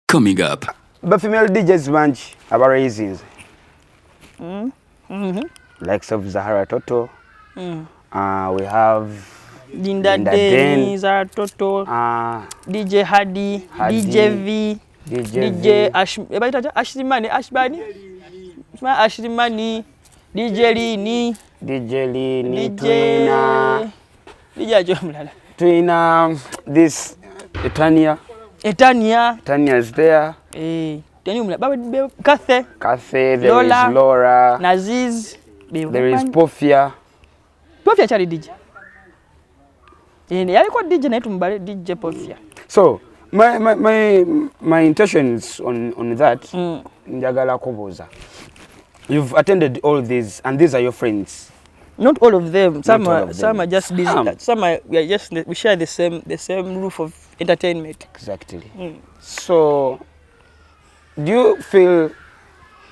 Coming up. But female DJs bunch about raisins. Likes of Zahara Toto. We have Linda Den, Zahara Toto, DJ Hadi, DJ V, DJ Ashlimani, Ashlimani, DJ Lini, Twina, this Etania is there. Kathe, there Lola, is Laura, Naziz, there is Pofia. Pofia chari DJ. Yalikuwa DJ na tumbale DJ Pofia. So my intentions on that njagala kubuza. You've attended all these and these are your friends. Not all of them. Some are just busy. Some are we share the same roof of entertainment. Exactly. So do you feel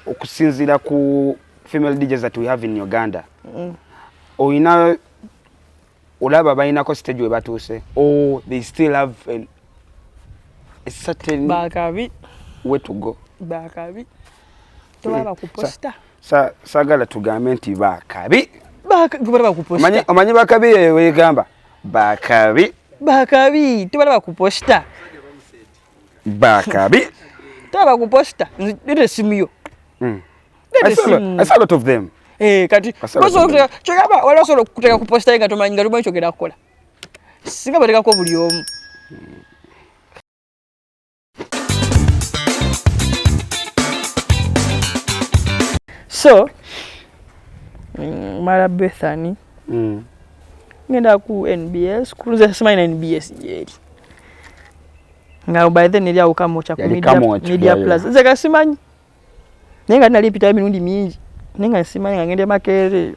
okusinzira ku female DJs that we have in Uganda? Or ina olaba bayinako stage we batuse, or they still have a certain bakabi way to go? Bakabi tobaba ku poster sagala tugambe nti bakabi tobaba ku poster omanyi bakabi we gamba bakabi tobaba ku poster bakabi tobaba ku poster ndete simu I saw a lot of them. Kati koso chogaba wala solo kuteka ku poster nga tomanyi nga tumanyi chogera kukola singa bateka ko buli omu. So mara Bethany ngenda ku NBS kuruza sima na NBS yeri nga by then nili akamo cha media plus zeka simanyi nenga nalipita mirundi mingi nenga simanyi ngende makere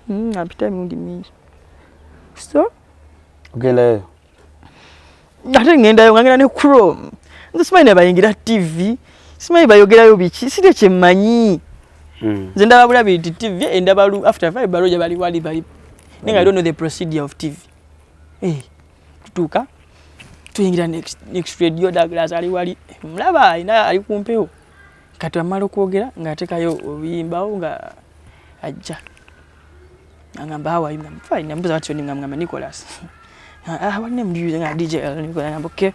napita mirundi mingi so ogenda ate ngenda yo ngenda ne Chrome simanyi bayingira TV simanyi bayogera yo bichi site chemanyi zenda babula bi TV enda balu after 5 baloja bali wali bali nenga I don't know the procedure of TV tutuka tuyingira next radio Douglas ali wali mlaba ina ali kumpeo kati amalo kwogera ngatekayo obiyimbawo nga ajja ngamba hawa imna fine mbuza watu ni ngamba Nicholas wane mdiyo nga DJ Elnicho ngamba okay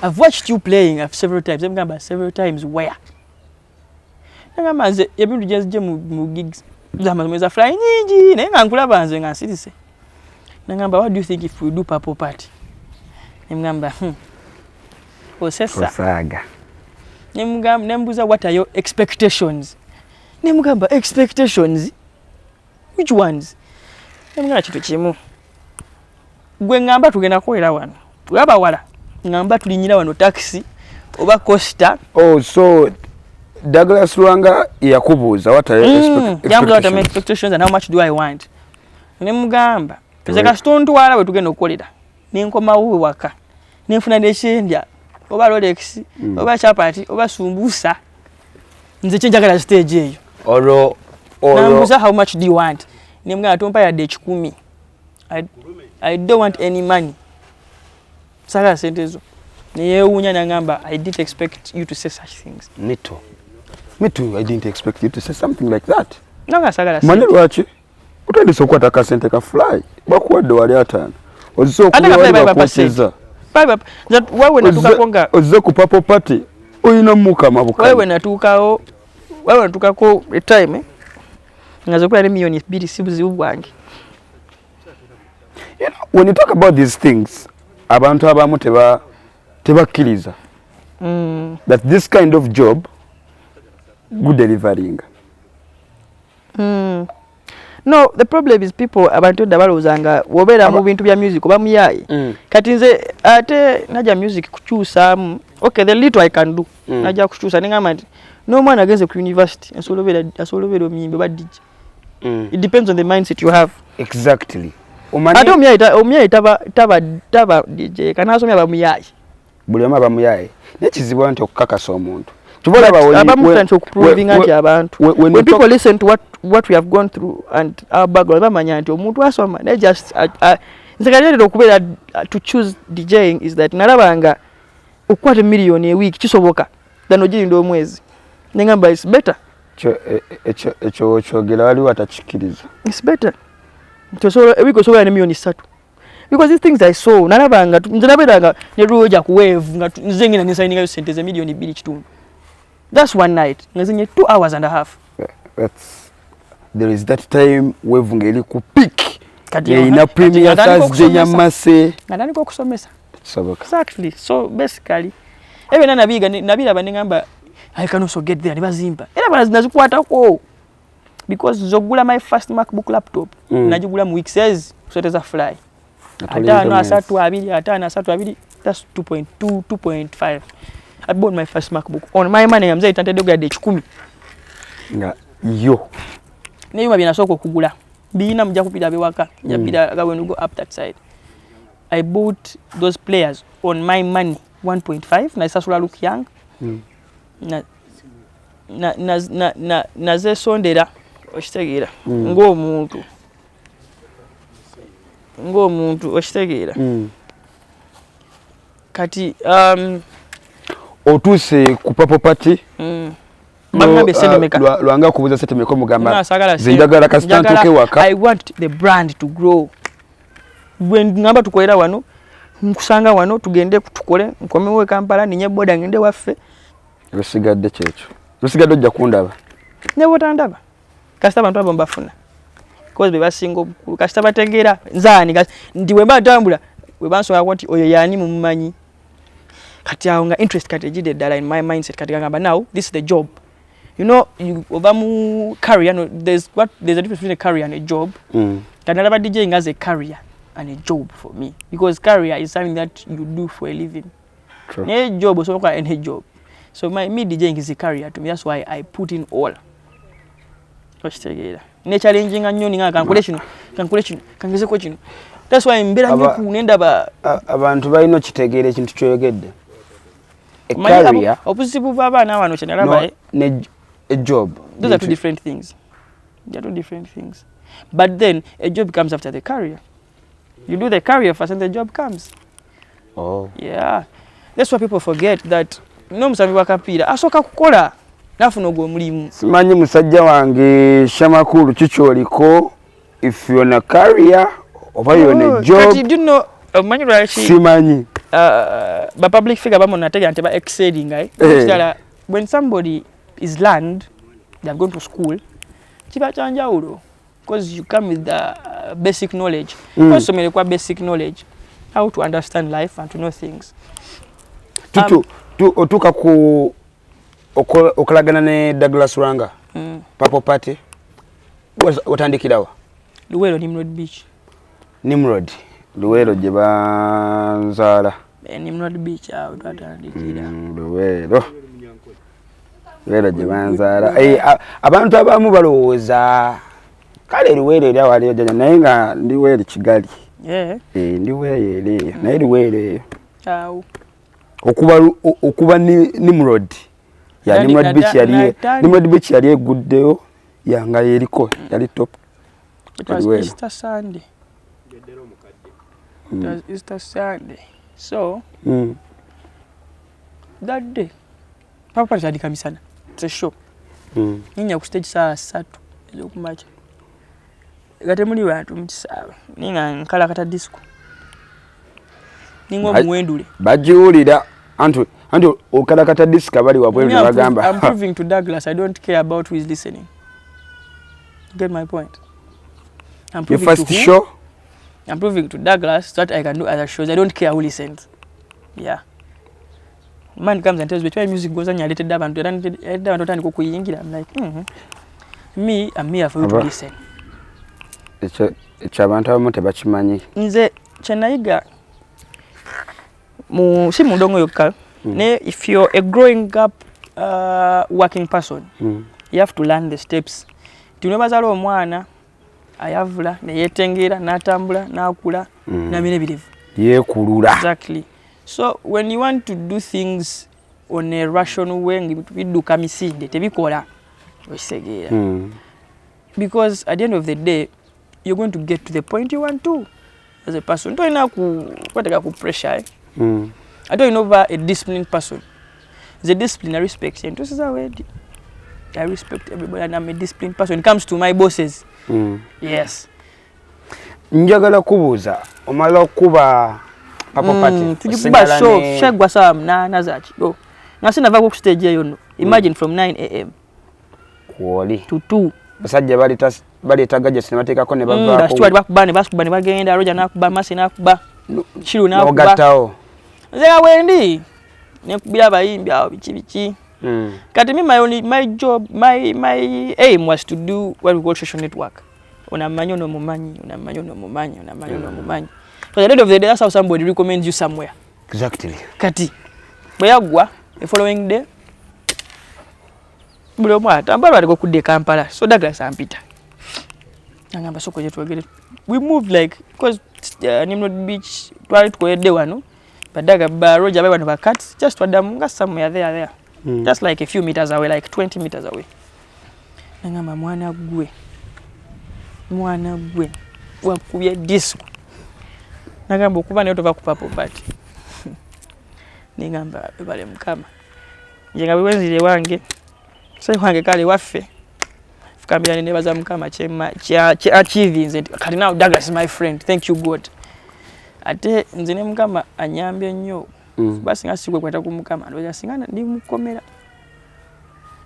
I've watched you playing several times ngamba several times where ngamba nze ebintu je mu gigs zamazomeza fly nyingi nenga nkulaba nze nga sirise ngamba what do you think if we do purple party ngamba Osaga nembuza what are your expectations nemugamba expectations which ones nemugamba kitu kimu gwe ngamba tugenda kwera wano tulaba wala ngamba tulinyira wano taxi oba coaster. Oh, so Douglas Lwanga yakubuza what are your expectations and how much do I want nemugamba zeka stontu wala we tugenda okolera nenkoma uwe waka nenfuna neshendya oba Rolex oba chapati oba sumbusa nze chenjagala stage eyo oro nambuza how much do you want nemugamba tompa ya de 10 I don't want any money saka sentezo neyewunya nangamba I didn't expect you to say such things. Me too, I didn't expect you to say something like that. Nanga sagala mani lwachi utandise okwata kasente ka fly bakuwadde wali atana oziso okuwaliza wewe natuka konga ozize ku purple party oyina muka mabuka wewe natuka ko time ngazo kwa milioni 2 sibuzi ubwange. You know, when you talk about these things abantu abamu tebakiriza that this kind of job good delivering. No, the problem is people abantu dabalozanga wobera mu bintu bya music oba muyayi kati nze ate naja music kuchusa okay the little I can do naja kuchusa ningama no mwana ageze ku university asolobera omuyimbe ba DJ. It depends on the mindset you have. Exactly. Ate omuyayi taba DJ kana asomya ba muyayi buli ama ba muyayi nekizibu nti okukakasa omuntu when people listen to what we have gone through and our background bamanya nti omuntu asoma they just nzekaleero okubeera to choose DJing is that nalabanga okukwata million a week kisoboka than ogirinda omwezi nengamba it's better ekyo kyogera waliwo atakikiriza it's better a week osobola ne million 3 because these things I saw nalabanga nze nabeeranga ne ruoja ku wave nga nze ngina nisayiningayo sente ze million 2 kitundu. That's one night ngazinye 2 hours and a half. There is that time wave ngeli ku peak ina premier Thursday nyamase ngani ko kusomesa soboka exactly. So basically even nabiraba ningamba I can also get there nibazimba era nazikwatako because zogula my first MacBook laptop najigula mu weeks says kusoteza fly atano asatu abiri that's 2.5. I bought my first MacBook on my money ngamza itantede kugade 10 nga yo neyuma binasoko kugula bina mja kupida bewaka yapida when we go up that side. I bought those players on my money 1.5 na isasula look young na ze sondera oshitegeera ng'omuntu oshitegeera kati otuse ku papo party Bangambe setemeka lwanga kubuza setemeka mugamba zinjagala kastant okewaka. I want the brand to grow. When ngamba tukolera wano nkusanga wano tugende tukole nkomewe Kampala ninye boda ngende waffe rusigadde kyekyo rusigadde ojja kundaba ne botandaba kasita bantu abo mbafuna because bebasinga obukulu kasita bategeera nzaani ndi wemba tambula webansoka kwati oyo yani mumumanyi kati awo nga interest kati ejide ddala in my mindset kati gamba now this is the job. You know, you obamu career, no, there's a difference between a career and a job. Kanalaba DJing as a career and a job for me because career is something that you do for a living. True. A job also and a job. So me DJing is a career to me. That's why I put in all. Challenging and yoning calculation, kangeze question. That's why I'm better nyo kunenda ba abantu balino kitegeera ekintu kyoyogedde. A career opposite baba na wano chenera ba a job. Those are two different things. They are two different things. But then a job comes after the career. You do the career first and the job comes. Oh. Yeah. That's why people forget that no musabi wakapira asoka kukola nafuna ogwo mulimu. Simanyi musajja wange shamakulu kicholiko if you're on a career or you're on a job. But you know manyi lwachi simanyi ba public figure ba monatega nteba exceeding when somebody is learned, they have gone to school, because you come with the basic knowledge. Also, me require basic knowledge, how to understand life and to know things. Otuka ku okolagana ne Douglas Ranga. Papo party. Watandikirawa. Luwero Nimrod Beach. Nimrod. Luwero gye banzaala. Nimrod Beach awo twatandikira. Luwero. Luwero gye banzaala. Abantu abamu balowooza kale Luwero era wali ojja naye nga ndi Luwero Kigali. Ndi Luwero eri naye Luwero eyo. Awo. Okuba Nimrod. Ya Nimrod Beach yali eguddeyo yanga yeriko yali top. It was Easter Sunday. It was Easter Sunday. So that day Papa Party kamisana. It's a show. Ninya ku stage saa 3 ezokumacha. Gate muli bantu mukisaaba. Ninga nkala kata disco. Ningo muwendule. Bajiulira antu okala kata disco bali wabwelu bagamba. I'm proving to Douglas I don't care about who is listening. Get my point? I'm proving your first show? I'm proving to Douglas that I can do other shows. I don't care who listens. Yeah. Man comes and tells me, "Why music goes on? You let it down. You don't go kuyingira." I'm like, me, I'm here for you to listen. It's abantu abamu tebakimanyi. Nze chenayiga si mundongo yokka. Ne if you're a growing up working person, you have to learn the steps. Tunobazala omwana ayavula ne yetengera natambula nakula namine bilivu. Yekulula. Exactly. So when you want to do things on a rational way, biduka misinde tebikola osegera. Because at the end of the day, you're going to get to the point you want to as a person. Don't ina ku kwateka ku pressure. I don't know a disciplined person. The discipline I respect. And this is how I respect everybody, and I'm a disciplined person. When it comes to my bosses, yes. Njagala kubuuza omala okuba Papa Party. Tujiba show shagwa saa mnana zachi. Yo. Nasina vako ku stage eyo no. Imagine from 9 am. Kwoli. To 2. Basajja bali tagaje sinemateekako ne bavaako. Bashitwali bakubani bagenda Roger nakuba Masi nakuba. Shiru nakuba. Nogattawo. Nzega wendi. Nekubira abayimbi awo biki. Kati my job, my aim was to do what we call social network. Unamanyo no mumanyi. So at the end of the day, that's how somebody recommends you somewhere. Exactly. Kati. Bayagwa, the following day, Kampala. So Douglas and Peter. We moved like, because Nimrod Beach, but Roger went over cuts, just for them, somewhere there. Just like a few meters away, like 20 meters away. Nangamba mwana gwe wakubye disco. Nagamba okuba ne otova ku Papa Party. Ningamba bale mukama. Njenga bwenzire wange. Sai wange kale waffe. Fukambira ne baza mukama kya achieve nze. Kali now Douglas is my friend. Thank you God. Ate nze ne mukama anyambye nnyo. Basi ngasigwe kwata ku mukama. Ndoja singana ndi mukomera.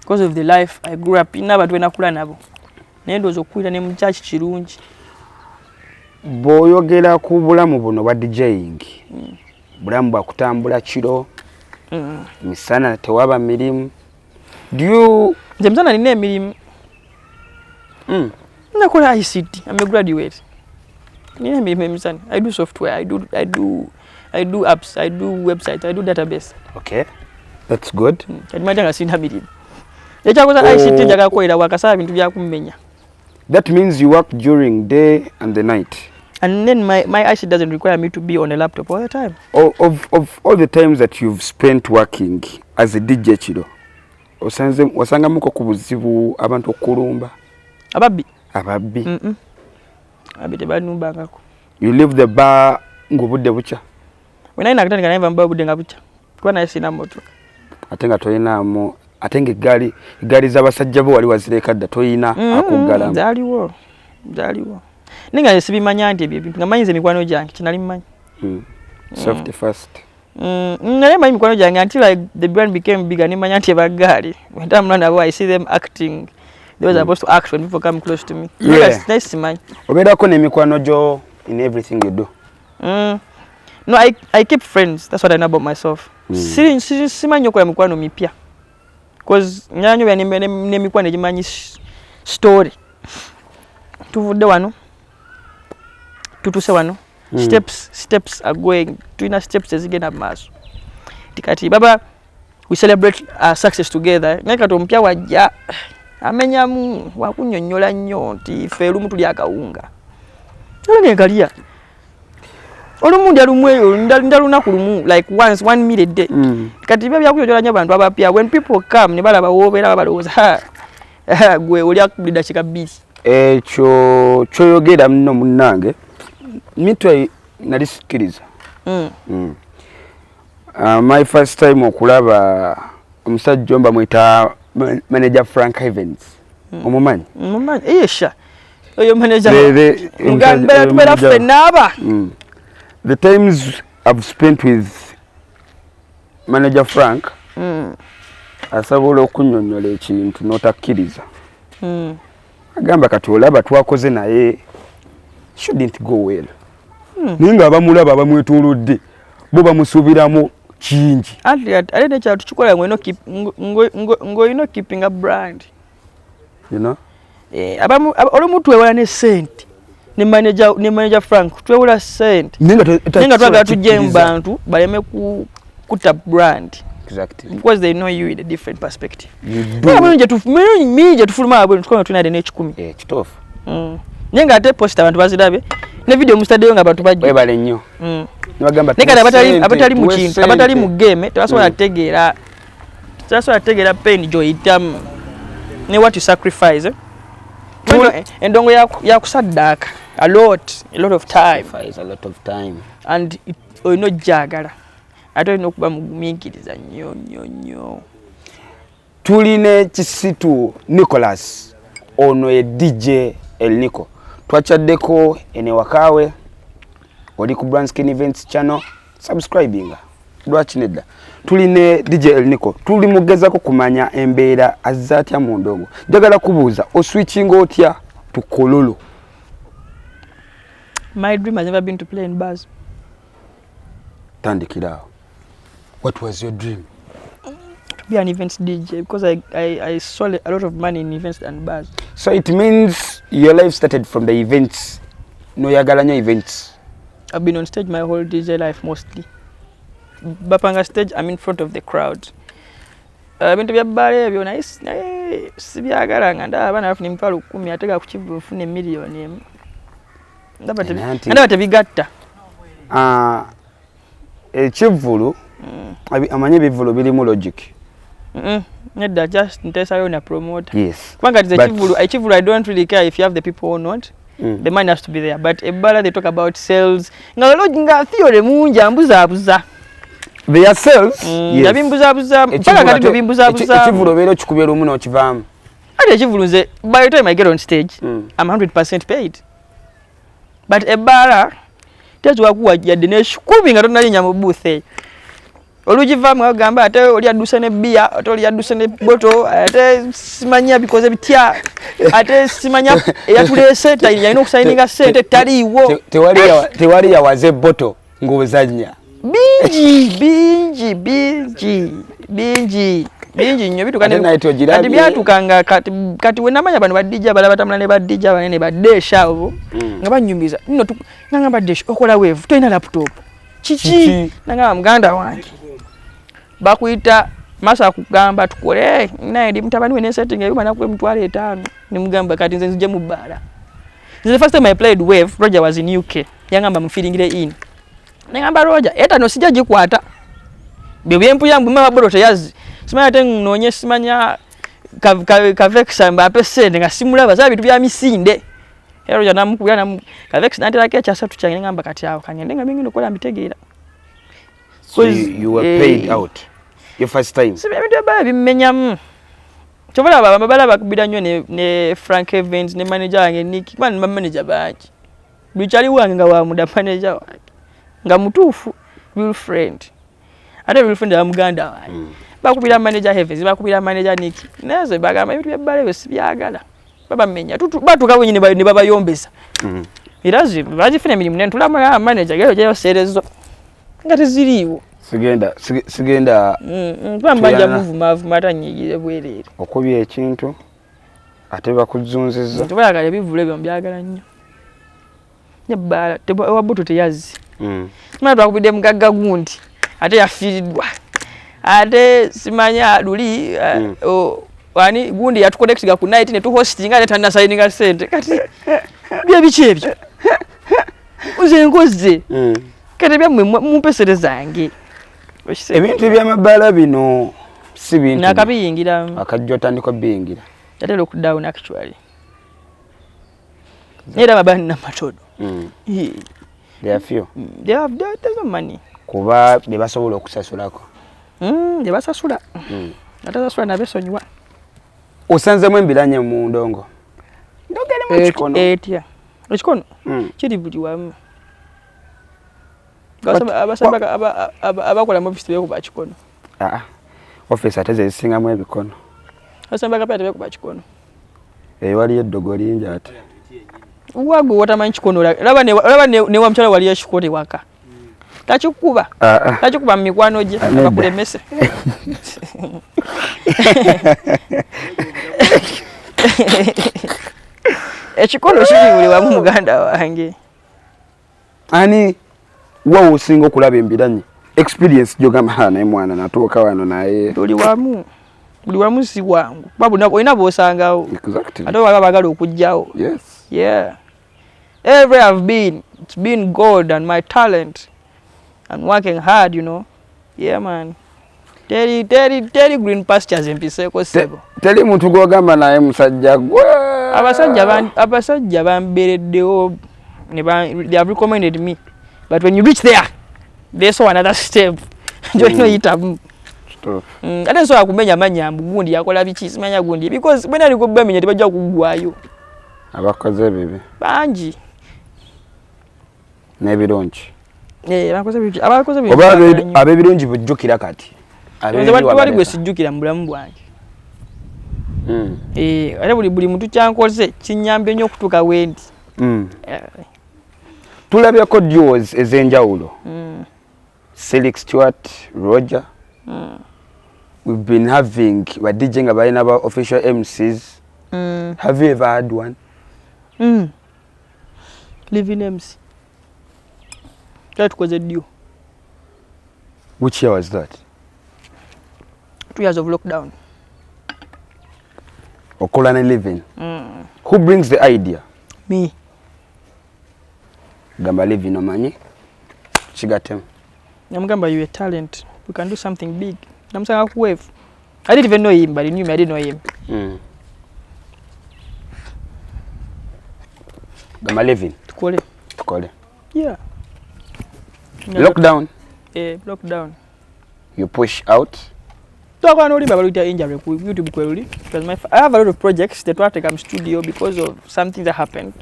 Because of the life I grew up in, abantu benakula nabo. Nendozo okuira ne mu church kirungi. Boyogera ku bulamu buno bwa DJing. Bulamu bwa kutambula kiro. Misana tewaba mirimu. Do you Njemzana nina emirimu. Nakola ICT. I'm a graduate. Nina emirimu misana. I do software. I do apps. I do website. I do database. Okay. That's good. Kadimanja sina mirimu. Echakoza ICT njaga koira wakasaba bintu bya kumenya. That means you work during day and the night. And then my ICT doesn't require me to be on a laptop all the time. Of all the times that you've spent working as a DJ Chiro, wasanga muko kubuzibu abantu okulumba? Ababbi. Abite banumbangako. You leave the bar ngobudde bucha? When I nakatandika naimba mba budde nga bucha. Kuba naye sina moto. Atenga toyinamo. Atenge gari z'abasajja bo wali wazireka dda toyina akugala. Zaliwo. Ninga sibimanya nti ebyo bintu ngamanyize mikwano gyange kinali mmanyi. Safety first. Nale manyi mikwano gyange until the brand became bigger nimanya nti ebagali. When I'm nabo I see them acting. They were supposed to act when people come close to me. Yeah. Nice man. Obeerako n'emikwano gyo in everything you do. No, I keep friends. That's what I know about myself. Simanyi okola mikwano mipya. Because nyanyo ya nemikwano egimanyi story. Tuvudde wano. Tutuse wano. Steps are going. Tuina steps ezigenda maaso. Tikati baba, we celebrate our success together. Neka tompya wajja amenyamu wakunyonnyola nnyo nti ffe lumu tuli akawunga. Nolenge kalia. Olumu ndalumweyo ndalunaku lumu like once 1 meal a day. Kati bya byakunyonnyola nnyo abantu abapya. When people come ne balaba wobeera balowooza gwe oli akubulida kikabiri. Ekyo kyoyogera muno munnange mitwe nalisikiriza. My first time okulaba omusajja omba mwita manager Frank Evans. Omumanyi? Yesha. Oyo manager. Mugambira tubera ffe naba. The times I've spent with manager Frank asabola okunnyonnyola ekintu n'otakkiriza. Agamba kati olaba twakoze naye shouldn't go well. Ninga abamulaba abamwetoolodde bo bamusuubiramu kingi. Ate nekyalo tukikola ng'olina keeping a brand. You know? Olumu twewala ne sente. Ne manager Frank twewala sente. Ninga twagala tujje mu bantu baleme kuta brand. Exactly. Because they know you in a different perspective. Minje tufuluma abwe tukona tunade ne 10. Kitofu. Nyenga ate post abantu bazirabe ne video mustade nga abantu bajje. Webale nnyo. Nibagamba nekati abatali mu kintu abatali mu game tebasobola tegeera pain joyitamu ne what you sacrifice. Endongo ya kusaddaaka a lot of time. A lot of time. And olina ojjagala ate olina okuba mugumiikiriza nnyo. Tuline Kisitu Nicholas ono ye DJ Elnicho twachaddeko ene wakaawe oli ku Brand Skin Events channel subscribinga lwaki nedda tuline DJ Elnicho tuli mugezako kumanya embeera azatya mu ndongo njagala kubuuza oswitching otya tukololo. My dream has never been to play in bars. Tandikira. What was your dream? To be an events DJ because I saw a lot of money in events and bars. So it means your life started from the events. No yagalanya events. I've been on stage my whole DJ life mostly. Bapanga stage, I'm in front of the crowd. Bintu bya bare byo nice. Sibyagala nganda abana afuna empalo 10 ateka ku Kivulu mfune million emu. Ndaba tebigatta. Kivulu amanye bivulu birimu logic. Nedda just ntesayo na promoter. Yes. Kubanga Kivulu I don't really care if you have the people or not. The money has to be there. But ebala they talk about sales. Nga logic nga theory munja mbuza. Their sales? Yes. Yabimbuza. Paka kati bimbuza. Kivulu bero kikubera omuno okivaamu. Ate Kivulu nze by the time I get on stage, I'm 100% paid. But ebala tezwa kuwa yadde ne 10 nga tonalinya mu booth. Olugivaamu agamba ate oli adduse ne bia, ate oli adduse ne boto, ate simanya bikoze bitya, ate simanya eyatulese yalina okusayininga ssente taliiwo. Tewali yawaze boto ng'ozannya. Bingi nnyo bitukane kati byatukanga kati we namanya bano badijja bala batamula ne badijja banene badesha abo nga banyumiza nno nanga badesha okola wave toina laptop chichi nanga muganda wange bakuyita masa kugamba tukole naye ndi mutabani we ne setting eyo na kwe mtwale 5 ni mugamba kati nze nje mubala. This is the first time I played wave. Roger was in UK yangamba mfeelingire in nanga Roger eta no sija jikwata byempu yangu mama bodo teyazi simanya tengonye simanya kavexa mbape sende nga simulaba za bitu bya misinde ero jana mukubya na kavexa nantera ke kyasatu kyange ngamba kati awo kanyende nga bingi nokola mbitegeera. So you were paid out your first time. Sibe bintu bya bimenyamu chobola babala bakubira nnyo ne Frank Evans ne manager wange Nick man manager baaki bichali wange nga wa muda manager wange nga mutufu real friend ate real friend ya muganda wange bakubira manager Heavens bakubira manager Nick nazo bagamba ebintu byabale besibyagala baba menya batuka wenyine ne baba yombesa irazi bazifuna emirimu ne ntulama manager gero je serezo ngati ziriwo sigenda twambanja move matanyigire bwerere okubya ekintu ate bakuzunziza tubayagala bivule byo byagala nnyo nyebala wabuto teyazi mwana twakubide mugagga gundi ate yafiridwa ate simanya luli wani gundi yatuconnectinga ku night ne tu hostinga ate tanda signinga sente kati bya bichebyo uze ngoze kati bya mumpesere zange ebintu by'amabaala bino si bintu nakabiyingira akajjo tandiko biyingira ate lockdown actually nera mabani na matodo they are few there's no money kuba bebasobola okusasulako basasula atasasula nabesonyiwa osanzemu embiranye mu ndongo ndogere mu kikono etya ekikono kiri buli wamu abasamba abakola mu office bekuba kikono office ateze zisingamu ebikono abasamba kapya bekuba kikono wali eddogo lingi ate wago watamanyi kikono laba ne wa mchala wali ekikono waka tachikuba mu mikwano gye abakulemese ekikono kiri buli wamu muganda wange ani wawo osinga okulaba embiranye experience gyogamba naye mwana natuuka wano naye buli wamu si wangu olina boosangawo ate waba bagala okujjawo yeah everywhere I've been it's been God and my talent and working hard, you know. Yeah, man. Teri green pastures empiseko sebo. Teri muntu gwogamba naye musajja gwe. Abasajja bambereddewo they have recommended me. But when you reach there, they saw another step. Joino yitamu. Ate nsobola kumenya manyambu gundi yakola biki simanya gundi because bwena liko bamenya tebajja kugwayo. Abakoze bibi. Bangi. N'ebirungi. Abakoze bibi. Abakoze bibi. Oba ab'ebirungi bujjukira kati. Ab'ebirungi gwe sijjukira mu bulamu bwange. Ate buli muntu kyankoze kinyambye nnyo okutuuka wendi. Tulabyeko duos ez'enjawulo. Felix Stewart, Roger. We've been having DJing about official MCs. Have you ever had one? Living MC. That was a duo. Which year was that? 2 years of lockdown. Okolana living. Who brings the idea? Me. Gamba living omanyi. Chigatem. Namugamba, you a talent. We can do something big. Namusanga ku wave. I didn't even know him, but he knew me. I didn't know him. Gamba living. Tukole. Yeah. Lockdown. Lockdown. You push out. So I know about injury YouTube query because I have a lot of projects that want to come studio because of something that happened.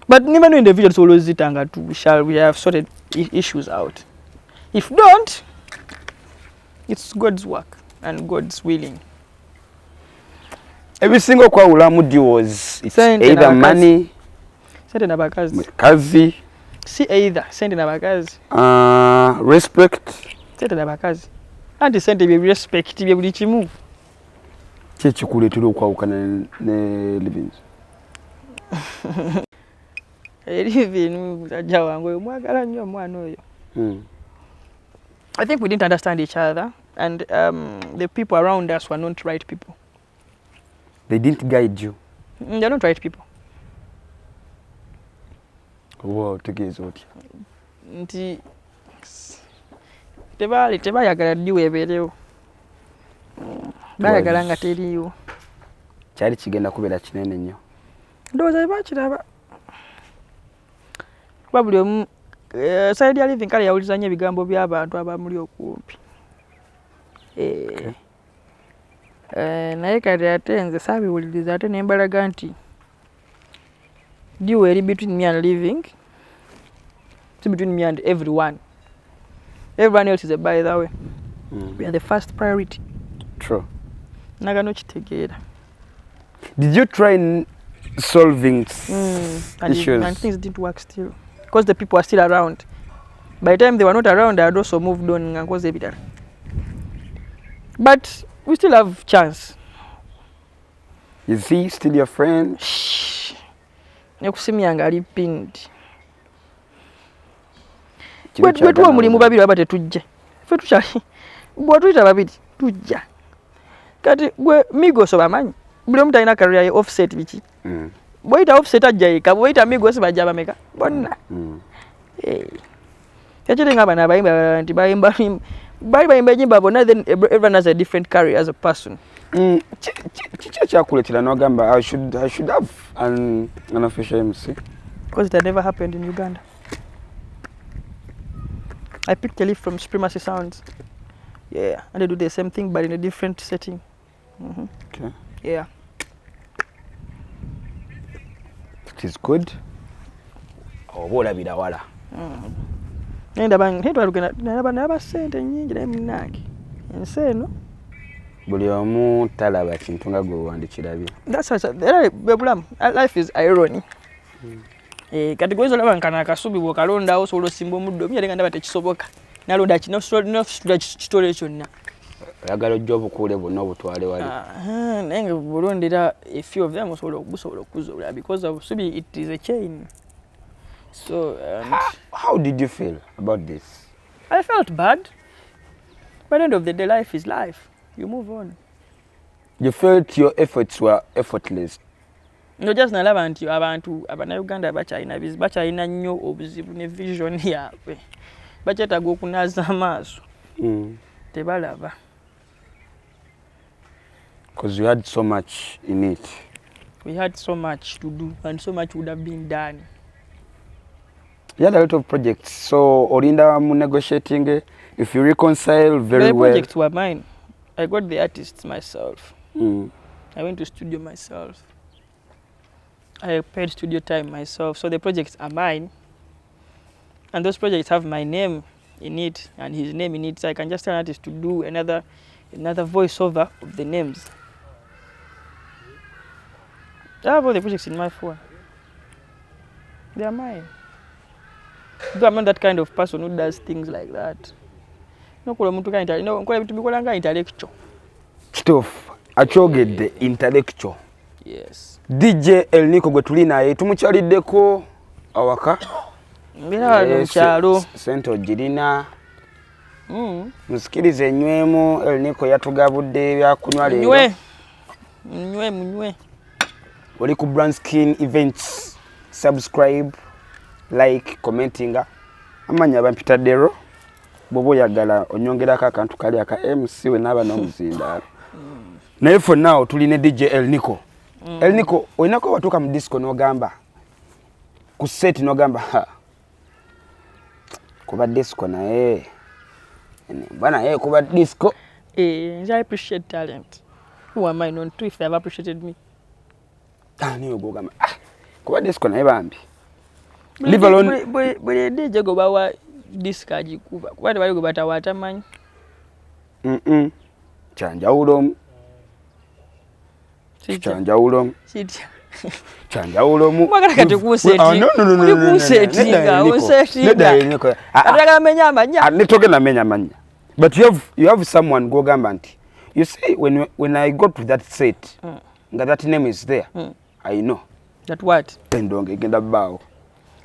But never know individuals always tanga to we have sorted issues out. If don't, it's God's work and God's willing. Every single kwa ulamudi was it's either money. Sente na bakazi. Kazi. Si either sente na bakazi. Respect. Sente na bakazi. Anti sente bye respect bye buli kimu. Kyekikuleetera okwawukana ne livings. Living ajja wange oyo mwagala nnyo omwana oyo. I think we didn't understand each other and the people around us were not right people. They didn't guide you. They're not right people. Wow, tegeeza otya. Nti tebayagala ddiwo ebeerewo. Bayagala nga teriiwo. Kyali kigenda kubeera kinene nnyo. Ndowooza bakiraba. Kuba buli omu side ya living kale yawuliza nnyo ebigambo by'abantu abamuli okumpi. Naye kati ate nze saabiwuliriza ate ne mbalaga nti ddiwo eri between me and living. It's between me and everyone. Everyone else is a by the way. We are the first priority. True. Nagano kitegeera. Did you try solving issues? And things didn't work still. Because the people are still around. By the time they were not around, I had also moved on and caused a But we still have chance. Is he still your friend? Shh. Okusimya nga ali pinned. Bwe tuwa mulimu babiri baba tetujja. Ffe tukyali. Bwe tuyita babiri tujja. Kati gwe Migos bamanyi. Buli omu talina career ye offset biki. Bw'oyita offset ajja yeka, bw'oyita Migos bajja bameka. Bonna. Yakiri nga bana bayimba nti bayimba ennyimba bonna then everyone has a different career as a person. Kiki kyakuleetera n'ogamba I should have an official MC? Because it had never happened in Uganda. I picked a leaf from Supremacy Sounds. Yeah, and they do the same thing but in a different setting. Okay. Yeah. It is good. Oba olabira wala. Ndaba naba ssente nnyingi naye munnange. Ensi eno. Buli omu talaba kintu nga gwe wandikirabye. Bulamu. Life is irony. Kati gwe olaba nkana akasubi bw'okalondawo osobola osimba omuddo omuyale nga ndaba tekisoboka. Nalonda kitole kyonna. Oyagala ojja obukuule bwonna obutwale wali. Naye nga bulondera a few of them osobola okuzuula because obusubi it is a chain. So how did you feel about this? I felt bad. By the end of the day, life is life. You move on. You felt your efforts were effortless. No, just nalaba nti abantu abannayuganda bakyalina nnyo obuzibu ne vision yaabwe. Bakyetaaga okunaaza amaaso. Tebalaba. Because you had so much in it. We had so much to do and so much would have been done. You had a lot of projects. So olinda mu negotiating If you reconcile very the well. projects were mine. I got the artists myself. I went to studio myself. I paid studio time myself. So the projects are mine. And those projects have my name in it and his name in it. So I can just tell an artist to do another voiceover of the names. I have all the projects in my phone. They are mine. Though I'm not that kind of person who does things like that. No, intellectual. Stuff. Achogedde intellectual. Yes. DJ Elnicho gwe tuli naye tumukyaliddeko awaka. Sente ogirina. Musikirize enywemu. Elnicho yatugabudde ebyakunywa leero. Munywe. Oli ku Brand Skin Events. Subscribe, like, commentinga. Amanya bampitaddero. Bw'oba oyagala onyongerako akantu kali aka MC we n'aba n'omuzindaalo. Naye for now tulina DJ Elnicho. Elnicho olinako watuuka mu disco n'ogamba ku set n'ogamba kuba disco naye bwana kuba disco. I appreciate talent. Who am I known to if they have appreciated me? Niyo gogamba kuba disco naye bambi. Leave alone. Bwe DJ go bawa disco agikuba kuba tebali go batawata manyi. Chanjawulo. Chanjawulo. Chanjawulo mu. Mwagala kati kusettinga. Uli kusettinga, usettinga. Atagala menya amanya. Netogenda menya amanya. But you have someone go gamba nti. You see when I go to that set, that name is there. I know. That what? Endonge genda bawo.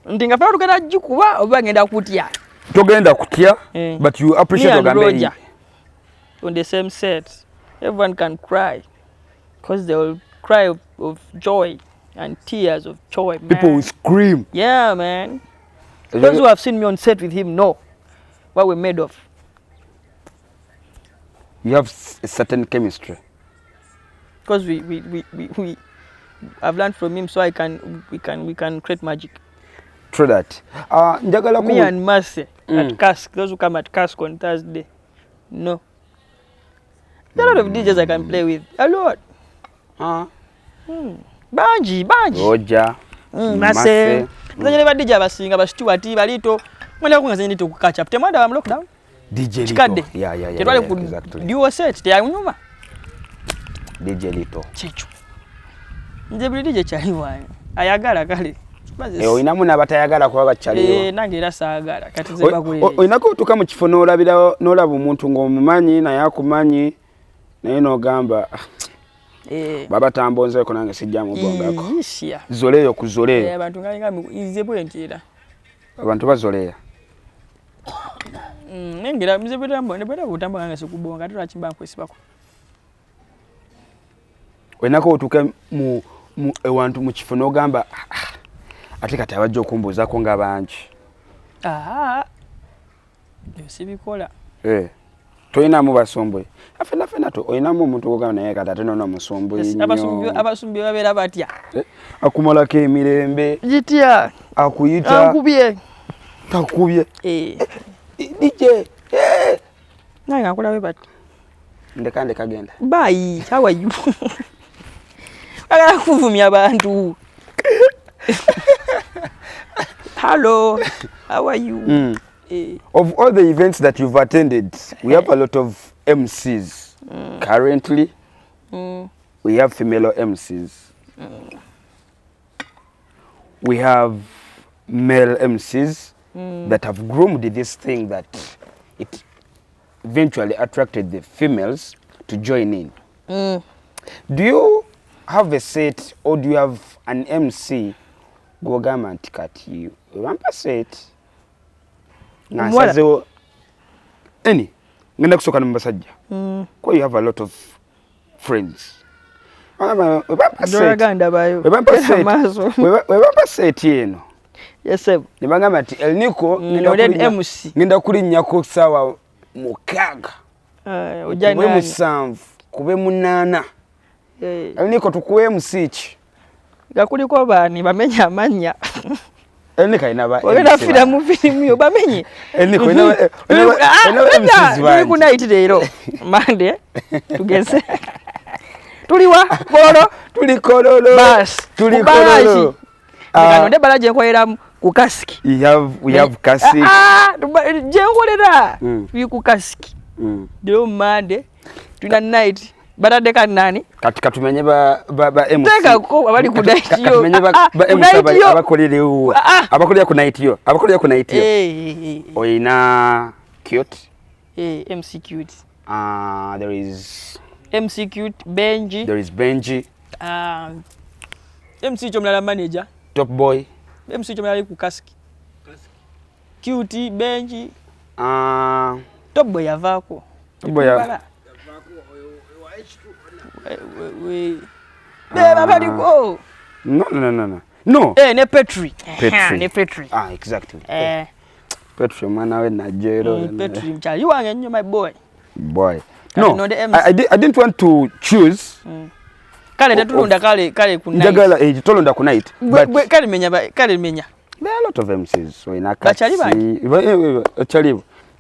Ndinga fa tukana jikuba oba ngenda kutya. Togenda kutya, but you appreciate Roger. On the same set, everyone can cry because they will cry of joy and tears of joy, man. People will scream. Yeah, man. Those who have seen me on set with him know what we're made of. You have a certain chemistry. Because I've learned from him, so we can create magic. True that. Me and Mercy at Cask, those who come at Cask on Thursday, no. There are a lot of DJs I can play with. A lot. Banji. Roger. Mercy. Then you DJ abasinga Stuart balito. Mwenda kunga zenito ku catch up. Temanda am lockdown. DJ Lito. Chikade. Yeah. Exactly. Duo set te anyuma. DJ Lito. Chichu. Nje buli DJ chaliwa. Ayagala kale. Oyinamu n'abatayagala kuba bakyaliyo. Nange era saagala kati ze bagule. Oyinako otuuka mu kifo n'olaba omuntu ng'omumanyi naye akumanyi naye n'ogamba baba tambonzeeko nange sijja mu bwongako. Zoleeyo ku zoleeyo. Abantu nga nze bwentira. Abantu bazoleeya. Nengera mze bwetambo ne bweta kutamba nange sikubonga ate lwaki mba nkwesibako. Oyinako otuuke mu ewantu mu kifo n'ogamba ate kati abajja okumbuuzaako nga bangi. Sibikola. Toyinamu basomboye. Fena to oyinamu omuntu ogamba naye kati ate nono musomboye nnyo. Abasumbi babeera batya. Akumalako emirembe. Gitya. Akuyita. Ankubye. Takubye. DJ. Nange ankolabe bati. Ndeka genda. Bye. How are you? Agala kuvumya abantu. Hello, how are you? Of all the events that you've attended, we have a lot of MCs. Currently, we have female MCs. We have male MCs that have groomed this thing that it eventually attracted the females to join in. Do you have a set or do you have an MC gwogamba nti kati wampa set nasazewo ngenda kusooka mu basajja ko you have a lot of friends webampa set eno ne bagamba nti Elnicho ngenda kulinnyako ssaawa 6 kube 7 kube 8 Elnicho tukuwe MC ki gakuliko baani bamenya amanya Elnicho inaba ogenda fira mu filimu yo bamenye Elnicho inaba tuli ku night leero Monday tugeze tuliwa kololo bas tuli kololo kanonde balaje nkolera ku kasiki we have kasiki je nkolera tuli ku kasiki leero Monday tuna night Barade kanani katika tumenye ba MC tega ko abali ku night yo tumenye ba MC abakolere uwa abakolera ku night yo oina cute MC cute there is MC cute Benji there is Benji MC chomlala manager Top Boy MC chomlala ku kasiki cute Benji Top Boy yavako Top Boy Beba baliko. No. Ne Petri. Ne Petri. Exactly. Petri mwana we na jero. Petri mchali wange nnyo my boy. No. I didn't want to choose. Kale tetulonda kale ku night. Njagala tolonda ku night. But kale menya. There are a lot of MCs so in Achali.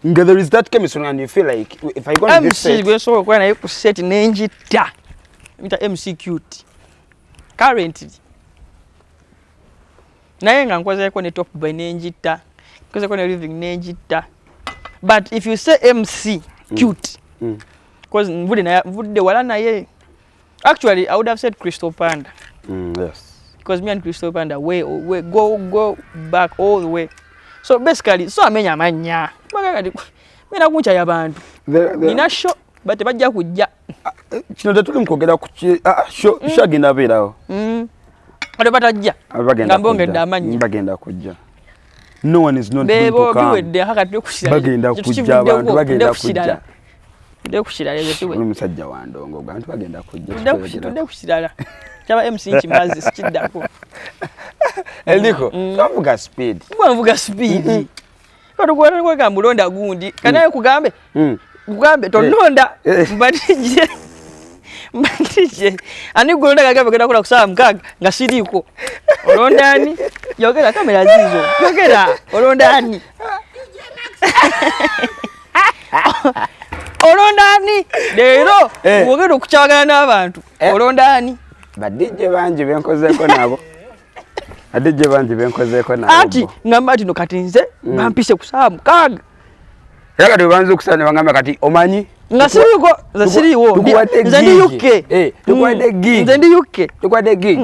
There is that chemistry and you feel like if I go to this set MC so kwa na ku set nenjita. Mita MC cute. Currently. Naye nga nkoze ko ne Top Boy nenjita. Nkoze ko ne Living nenjita. But if you say MC cute. Because mvude wala naye. Actually I would have said Crystal Panda. Yes. Because me and Crystal Panda way go back all the way. So basically so amenya manya. Bagati mena kuncha yabantu. Nina show but bajja kujja. Kino tetuli mkogera ku show shagenda berawo. Ade batajja. Ngambongedde amanya. Bagenda kujja. No one is not going to come. Bebo biwedde hakati okushira. Bagenda kujja abantu bagenda kujja. Nde kushira leze tuwe. Uli musajja wa ndongo abantu bagenda kujja. Nde kushira. Chaba MC nchimazi sikiddako. Elnicho, kavuga speed. Mvuga speed. Kato kwa kamulonda gundi. Kanaye kugambe? Kugambe tononda. Mbadije. Ani kulonda kagambe kenda kula kusaba mkaga nga siriko. Olonda ani? Yogera kamera zizo. Yogera olonda ani? Olonda ani? Leero wogera okukyagala n'abantu. Olonda ani? Badije banji benkozeko nabo. Adije banji benkozeko nabo. Ati ngamba ati no kati nze bampise kusaba mkaga. Yaga tubanze okusana bangamba kati omanyi ngasiriko zasiriwo nze ndi UK tukwade gig nze ndi UK tukwade gig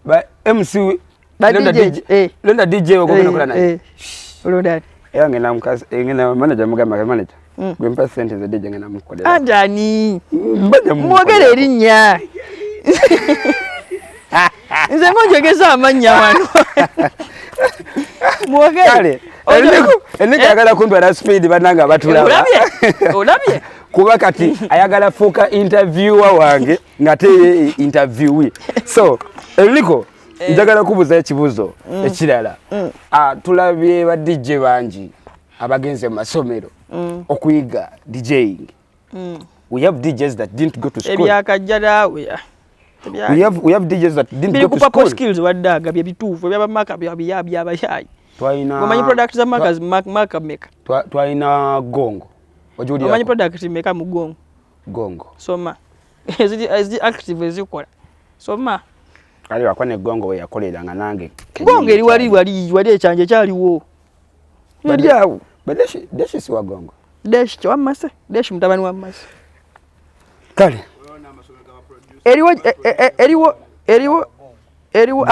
ba MC Londa DJ ogenda kola naye olonda yange namukasi ngena manager manager gwempa sente za DJ ngena mukolera andani mbaje mwogere erinnya nze ngonjogeza amanya wano mwogere Elnicho ayagala kuntwala speed bananga batulaba. Olabye? Kuba kati ayagala fuka interviewer wange ngate interviewee. So Elnicho njagala kubuza ekibuzo ekirala. Tulabye ba DJ banji abagenze masomero okuyiga DJing. We have DJs that didn't go to school. Ebyakajjala we have DJs that didn't go to school. Kupa skills wadaga bya bitufu bya maka bya abayayi. Twaina Wamanyi product za makers maka maker. Twaina gongo. Ojudi wamanyi product maker mu gongo. Soma. Is active ezikola. Soma. Ali wakwane gongo we yakoleranga nange. Gongo eri wali ekyanje kyaliwo. Ndiawo. Desh si wa gongo. Desh wa mase. Desh mutabani wa mase. Kale. Eriwo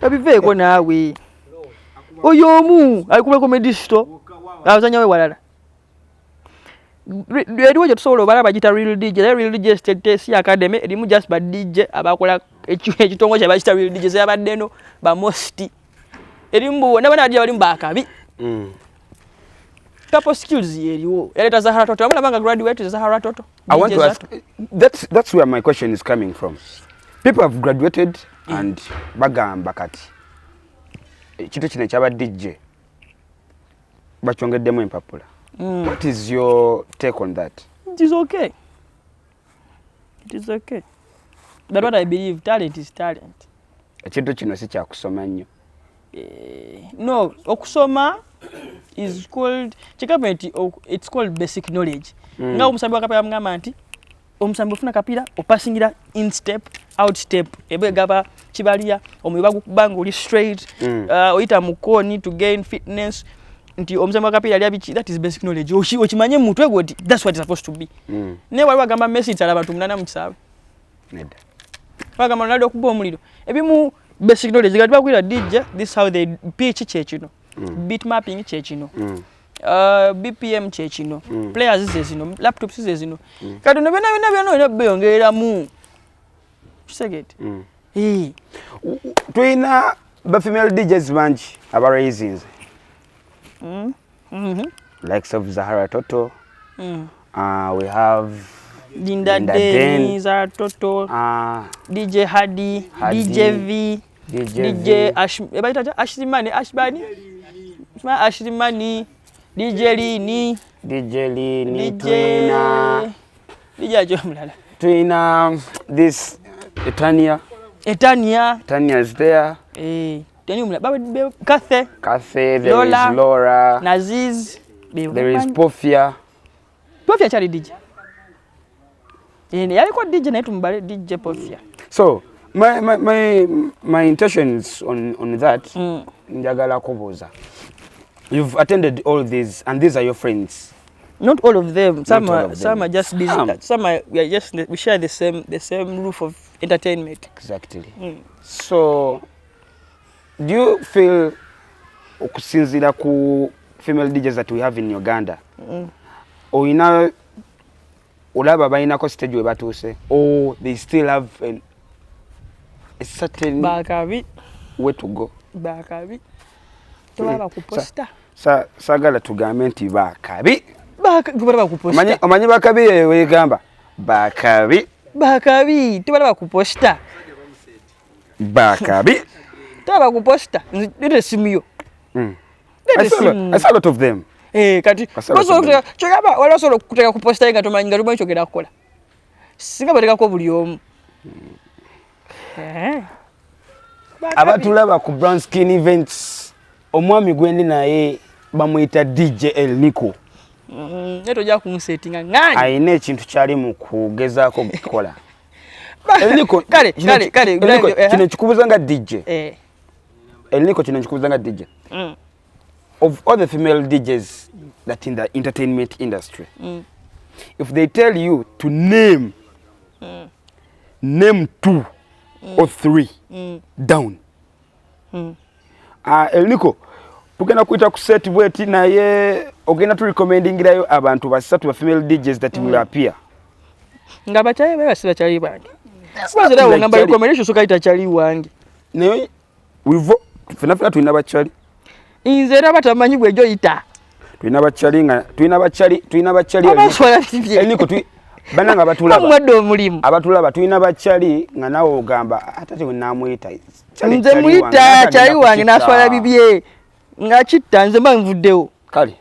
Abiveko nawe. Oyomu alikuba comedy store. Abazanya we walala. Eriwo tusobola balaba gita real DJ. Real DJ State Academy erimu just ba DJ abakola ekitongo kya bagita real DJ yabaddeno ba mosti. Erimbu nabana DJ bali mbakabi. Couple skills eriwo. Eleta Zahara Toto. Amala banga graduate Zahara Toto. I want to ask that's where my question is coming from. People have graduated and bagamba kati. Kitu kine kyaba DJ. Bachongeddemu empapula. What is your take on that? It is okay. It is okay. But what I believe, talent is talent. Ekintu kino si kya kusoma nnyo. No, okusoma is called it's called basic knowledge. Nga omusambi wakapira mugamba nti omusambi ofuna kapira opasingira in step out step ebe gaba kibalia omuyiba gukubanga oli straight oyita mukoni to gain fitness nti omusambi wakapira ali abiki. That is basic knowledge. Okimanye muntu ego nti that's what is supposed to be. Ne wali bagamba Messi tsala abantu 8 mu kisawe nedda bagamba Ronaldo okuba omuliro ebimu basic knowledge gati bakwira DJ this how they pitch chechino beat mapping chechino BPM chechino players zezino laptops zezino kati no bena byongera mu kisegete twina ba female DJs banji aba raisins like Zahara Toto we have Linda Den, Zahara Toto, DJ Hadi, DJ V, DJ Ashimani, DJ Lini, twina this Etania is there. Kathe, there is Laura, Naziz, there is Pofia chali DJ. Yalikuwa DJ na tumbale DJ Pofia. So my intentions on that njagala kubuza. You've attended all these and these are your friends. Not all of them. Some are just busy. We share the same roof of entertainment. Exactly. So do you feel okusinzira ku female DJs that we have in Uganda? Oyina olaba bayinako stage we batuse or they still have a certain way to go? Bakabi. Tobaba kuposta. Sagala tugambe nti bakabi. Tobaba kuposta. Omanyi bakabi we gamba. Bakabi. Tobaba kuposta. Bakabi. Tobaba kuposta. Ndete simu. I saw a lot of them. Kati koso chogaba wala solo kuteka kuposta nga tumanyi chogera kola. Singa bateka ko buli omu. Abatulaba ku brown skin events omwami gwendi naye bamuyita DJ Elnicho. Neto ja kunsettinga ngani. Ayine ekintu kyali mu kugezaako okukola. Elnicho kale kino kikubuza nga DJ. Elnicho kino kikubuza nga DJ. Of all the female DJs that in the entertainment industry, if they tell you to name 2 or 3 down, Elnicho tugenda kuita ku set bweti naye ogenda tu recommendingirayo abantu basatu ba female DJs that will appear. Ngaba chaye baba siba chali bangi. Sibazira wo ngamba recommendation so kaita chali wangi. Naye wivo fena tuina bachali. Inzera batamanyi bwejo ita. Tuina bachali Elnicho bananga batulaba. Amwaddo omulimu. Abatulaba tuina bachali nga nawo ogamba atate we namuyita. Nze muyita chali wange naswala bibye. Nga kitta nze mbanvuddewo. Kale.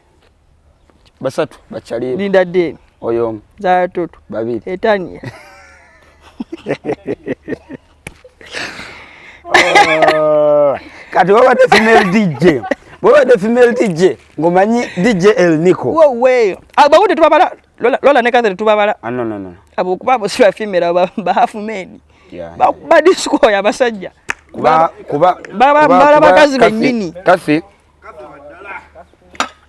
Basatu bachali. Linda Den. Oyo. Zahara Toto. Babiri. Etania. Kati waba the female DJ. Ngomanyi DJ Elnicho. Wowe. Abawude tubabala. Lola nekazere tubabala. No. Abo kubabo siba female ba half men. Yeah. Ba disco ya basajja. Kuba bakazi benyini. Kasi.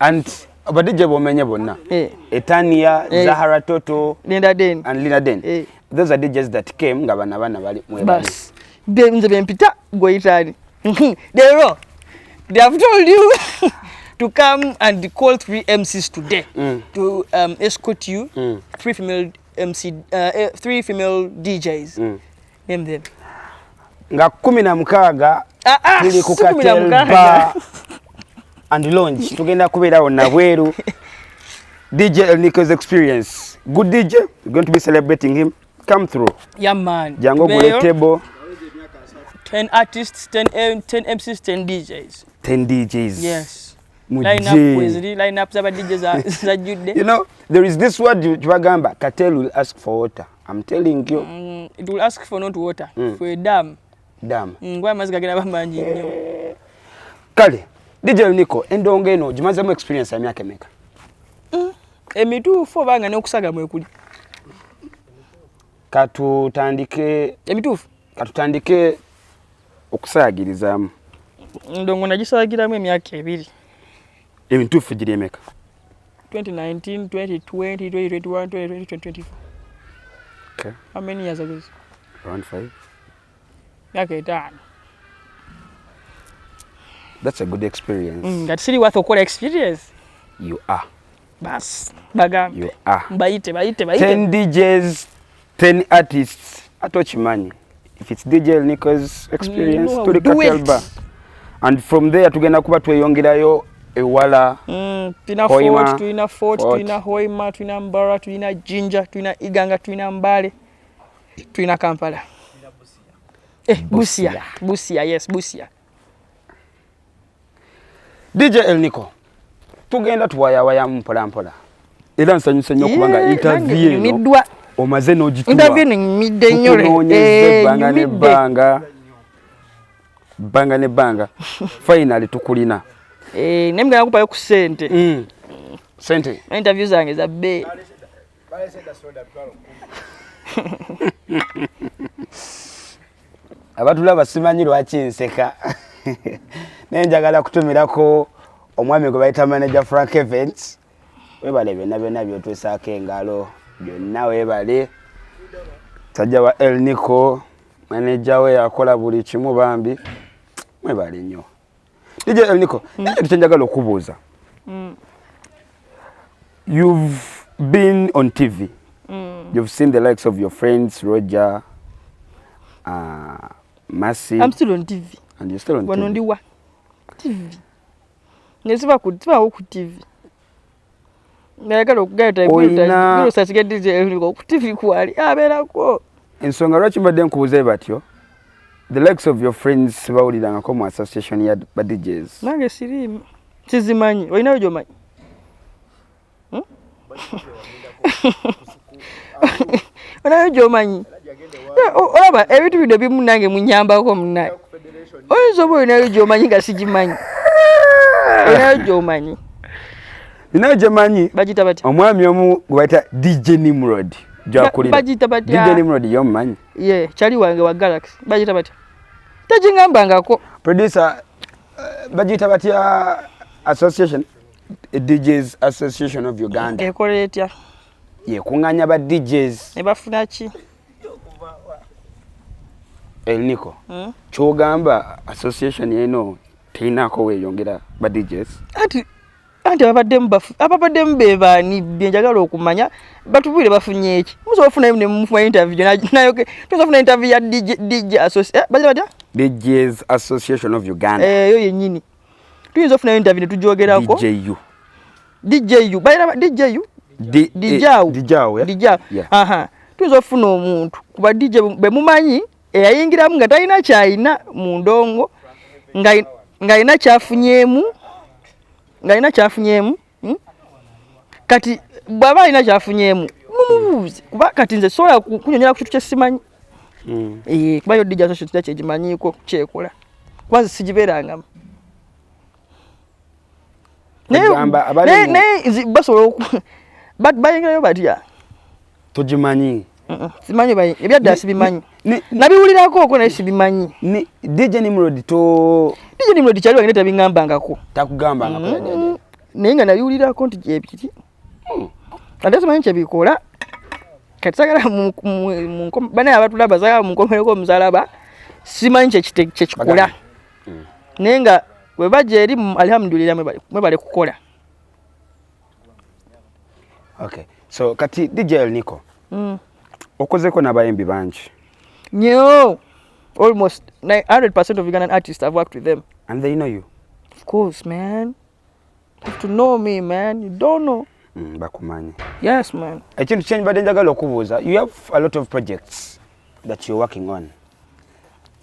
And aba DJ bomenye bonna. Etania, Zahara Toto, Linda Den. and Linda Den. Those are DJs that came nga bana bali mwebali. Bas. Nze bempita goitani. They have told you to come and call 3 MCs today to escort you 3 female DJs. Name them. Nga 16 tuli ku Cartel Bar and Lounge tugenda kubeerawo nabweru. DJ Elnicho's experience. Good DJ, we're going to be celebrating him. Come through. Yeah man. Jango gule table. 10 artists, 10 MCs, 10 DJs. 10 DJs. Yes. Line up za DJs za jude. You know, there is this word Jwagamba, Cartel will ask for water. I'm telling you. It will ask for not water, for a dam. Dam. Ngwa mazigagera bamanji nnyo. Kale DJ Elnicho endongo eno gimazemu experience ya myaka emeka? Emituufu obanga n'okusaga mwekuli. Katutandike okusaagirizamu. Ndongo nagisaagiramu emyaka 2. Emituufu giri emeka? 2019, 2020, 2021, 2024. Okay. How many years ago? Around 5. Myaka 5. That's a good experience. That city worth okola experience. You are. Bas. Bagam. You are. Baite. 10 DJs, 10 artists. Atochimanyi. If it's DJ Elnicho's experience, to the and from there tugenda kuba tweyongerayo ewala. Tuna Fort, tuna Fort, tuna Hoima, tuna Mbara, tuna Jinja, tuna Iganga, tuna Mbale, tuna Kampala. Busia, yes, Busia. DJ Elnicho, tugenda tuwaya mpola. Era nsanyuse nnyo kubanga interview eno omaze n'ogituwa. Interview ni midde nnyo banga ne banga. Finally tukulina. Nemugenda kupayo ku sente. Sente. Interview zange za be. Abatulaba simanyi lwaki nseka. Nenjagala kutumirako omwami gwe bayita manager Frank Events. Webale byonna byotwesaako engalo. Byonna webale. Tajja wa Elnicho. Manager we akola buli kimu bambi. Mwebale nnyo. DJ Elnicho, ekyenjagala okubuuza. You've been on TV. You've seen the likes of your friends, Roger, Mercy. I'm still on TV. And you're still on TV? Wanondiwa. TV. Nesiba ku TV. Nayagala okugayita ebyo sasike DJ Elnicho ku TV kwali abeerako. Ensonga lwaki mbadde nkubuuza batyo? The likes of your friends bawulirangako mu association ya ba DJs. Nange sirimu. Sizimanyi. Olinayo gy'omanyi? Olinayo gy'omanyi? Olaba ebintu bino bimu nange munyambako munaye. Oyinza oba olinayo gy'omanyi nga sigimanyi. Olinayo gy'omanyi? Ninayo gyemanyi. Bagita batya? Omwami omu gwe bayita DJ Nimrod. Bagita batya? DJ Nimrod y'omumanyi? Ye, kyali wange wa Galaxy. Bagita batya? Tegingambangako. Producer, bagita batya association? DJs Association of Uganda. Ekola etya? Ye kunganya ba DJs. Ne bafuna ki? Elnicho. Kyogamba association yeno teinako weyongera ba DJs. Anti ababaddemu be baani byenjagala okumanya batubwire bafunye eki. Musobola ofuna ne mufuna interview nayo tuzofuna interview ya DJ Association. DJs Association of Uganda. Yo yennyini. Tuyinza ofuna interview ne tujogerako. DJU. Bayira DJU. Dijao. Aha. Tuyinza ofuna omuntu kuba DJ be mumanyi eyayingiramu nga talina kyayina mu ndongo nga ina kyafunyeemu. Kati bwaba alina kyafunyeemu mumubuuze kuba kati nze sobola kunyonyola ku kintu kyesimanyi. Kuba yo DJ Association kyegimanyiko kyekola kwanza sigibeerangamu. Naye basobola bayingirayo batya? Togimanyi. Simanyi ebyadda sibimanyi. Nabiwulirako okwo naye sibimanyi. DJ Nimrod kyali wange tabingambangako. Takugambangako. Naye nga nabiwulirako nti gyebiti. Ate simanyi kyebikola. Kati sagala banaye abatulaba sagala munkomereko omuzalaba simanyi kyekikola. Naye nga bwe bajja eri alhamdulillah mwebale kukola. Okay. So kati DJ Elnicho. Okozeko n'abayimbi bangi. No. Almost 100% of Ugandan artists I've worked with them. And they know you? Of course, man. You have to know me, man. You don't know. Bakumanyi. Yes, man. Ekintu kyenyi badde njagala okubuuza. You have a lot of projects that you're working on.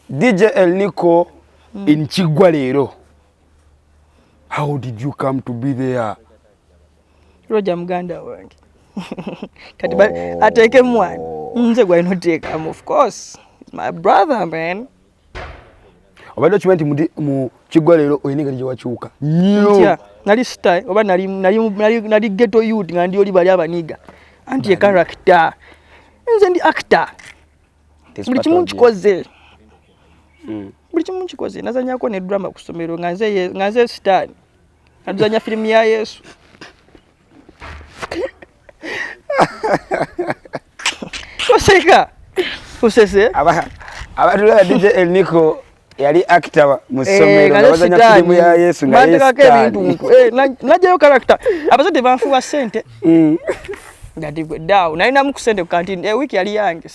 DJ Elnicho in Kigwa leero. How did you come to be there? Roger Muganda wange. Kati ateke mwana. Nze gwa inoteekamu, of course. It's my brother, man. Obadde okimanyi nti mu Kigwa lero oyinga lije wachuka. Nnyo. Nali style oba nali ghetto youth nga ndi oli bali abaniga. Anti character. Nze ndi actor. Buli kimu kikoze. Buli kimu kikoze. Nazanyako ne drama ku ssomero nga nze star. Nazanya film ya Yesu. Oseka. Osese. Abatula DJ Elnicho yali actor mu ssomero nga bazanya film ya Yesu nga Yesu. Najayo character. Abazade banfuwa sente. Ngati gwe dawo. Nalina mu kusente ku kantini. Wiki yali yange.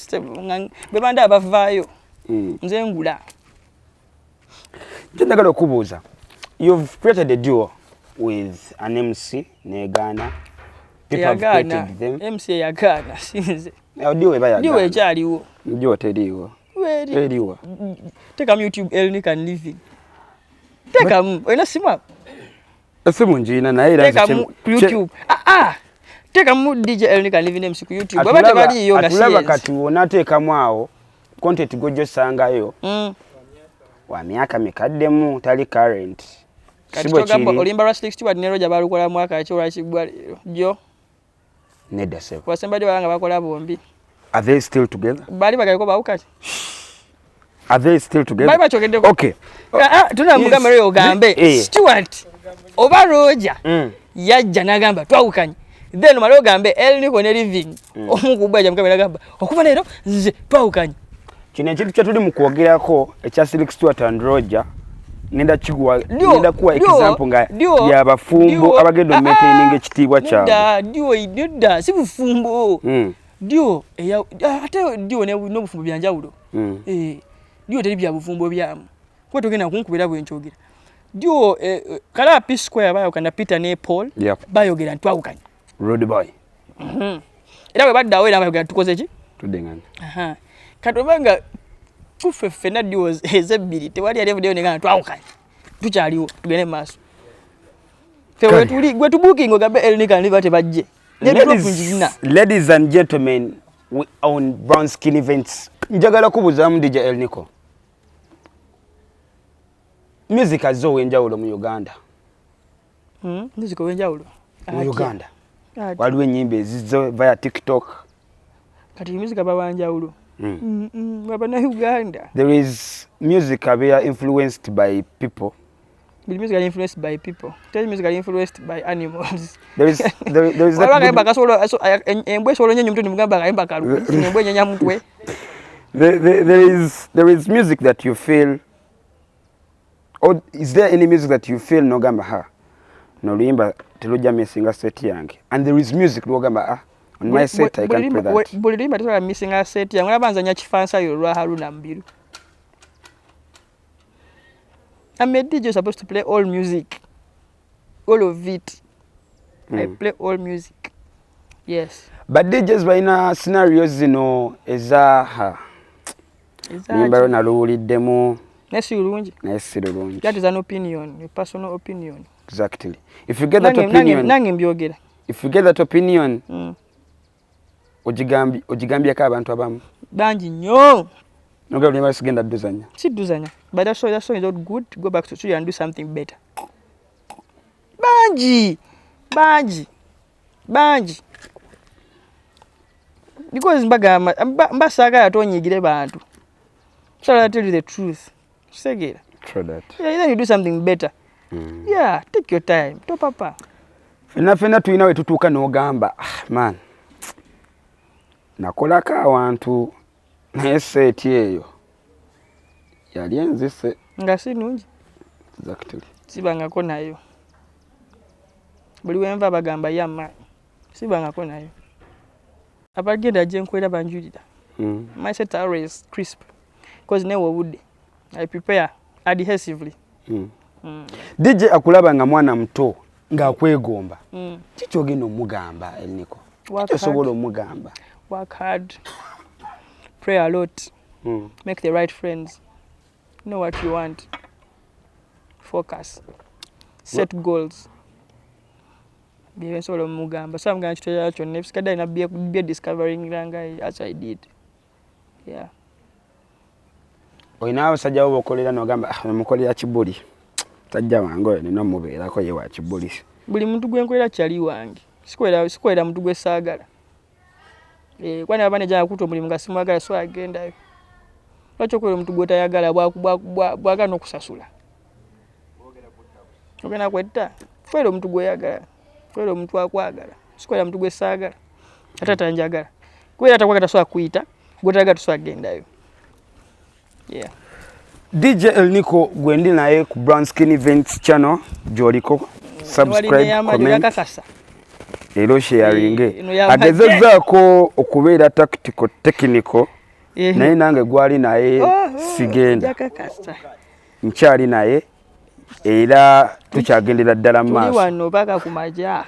Bebanda abavaayo. Nze ngula. Njagala okubuuza. You've created a duo with an MC Negana. People have created them. MC Yagana sinze. Duo eba Yagana. Duo ekyaliwo. Duo teriwo. Teriwo. Take am YouTube Elnicho and living. Take am ina simu. Esimu njina na ira ziche YouTube. Take am DJ Elnicho and living MC ku YouTube. Baba tabali yo nga atulaba kati wona teka mwawo content gojo sangayo. Wa miaka mikaddemu tali current. Sibo chiri. Olimba Rush 60 ne Roger balukola mwaka akyo kigwa jo. Neda sebo. Wasembadi balanga bakola bombi. Are they still together? Bali bagaliko bawukati. Are they still together? Bali bachokedeko. Okay. Tuna mugamba leo gambe. Stuart oba Roger. Yajja nagamba twawukanye. Then malo gambe Elnicho ne living. Omukubwa ajja mukabera gamba. Okuva lero nze twawukanye. Kino ekintu kye tuli mu kwogerako ekya Stuart and Roger. Nenda chigwa nenda kuwa example nga ya bafumbo abagendo maintaining ekitibwa kyabo. Dio si bufumbo. Dio ate dio no bufumbo byanjawulo. Dio teri bya bufumbo byamu. Kwa togena kunkubira bwenchogira. Dio kala P Square bayo kana Peter ne Paul bayogera ntwawukanye. Road boy. Era we badda we bayogera tukoze ki? Tudengana. Katobanga tufefe na dio ezebiri tewali ali video negana twawukanye. Tukyaliwo tugene maso. Fewe tuli gwe tubuking ogambe Elnicho and live bajje. Ladies and gentlemen, we own Brown Skin Events. Njagala kubuza mu DJ Elnicho. Music azo wenjawulo mu Uganda. Music wenjawulo mu Uganda. Waliwo enyimba ezizo via TikTok. Kati music abawanjawulo. Wabana Uganda. There is music abea influenced by people. The music are influenced by people. Tell music are influenced by animals. There is there is music that you feel, or is there any music that you feel no gamba ha no limba teluja missing a set yange, and there is music no gamba on my set I can play that. Bulimba teluja missing a set yange abanza nya kifansa yo lwa Haruna Mbiru. I'm a DJ supposed to play all music. All of it. I play all music. Yes. But DJs baina scenarios zino ezaha. Nimba na luliddemu. Nesi ulungi. Nesi ulungi. That is an opinion, a personal opinion. Exactly. If you get that opinion. Nange mbyogera. If you get that opinion. Ojigambia ka abantu abamu. Banji nnyo. Noga ulimba sigenda duzanya. Si duzanya. But that song is not good. Go back to studio and do something better. Banji. Because mbasaga atonyigire bantu. So I tell you the truth. Segera. True that. Yeah, then you do something better. Yeah, take your time. To papa. Fena tuina we tutuka no gamba. Man. Nakolaka awantu naye set eyo. Yali enzise. Nga si nungi. Exactly. Sibangako nayo. Buli wenva bagamba yamma. Sibangako nayo. Abagenda je nkwera banjulira. My set always crisp. Because never would. I prepare adhesively. DJ akulaba nga mwana mto nga akwegomba. Kicho gino mugamba Elnicho. Kicho sobola mugamba. Work hard. Pray a lot. Make the right friends. Know what you want. Focus. Set goals. Be solo mugamba. So I'm going to tell you next kada ina be discovering ranga as I did. Yeah. Oina abasajja bo bokolera no gamba mukolera kibuli. tajja wange oyo nina mubeerako ye wa kibulisi. Buli muntu gwe nkolera kyali wange. Sikolera muntu gwe saagala. Kwani abane jana kuto mulimu nga simwagala so agendayo. Lwaki okolera omuntu gw'otayagala bwagala n'okusasula? Ogenda kwetta. Kolera omuntu gw'oyagala. Kolera omuntu akwagala. Sikolera muntu gwe saagala. Ate atanjagala. Kubera atakwagala so akuyita, gw'otayagala so agendayo. Yeah. DJ Elnicho gwendi naye ku Brown Skin Events channel joliko subscribe comment ero sharing agezezzaako okubeera tactical technical naye nange gwali naye sigenda nkyali naye era tukyagendera ddala mu maaso wano paka ku majja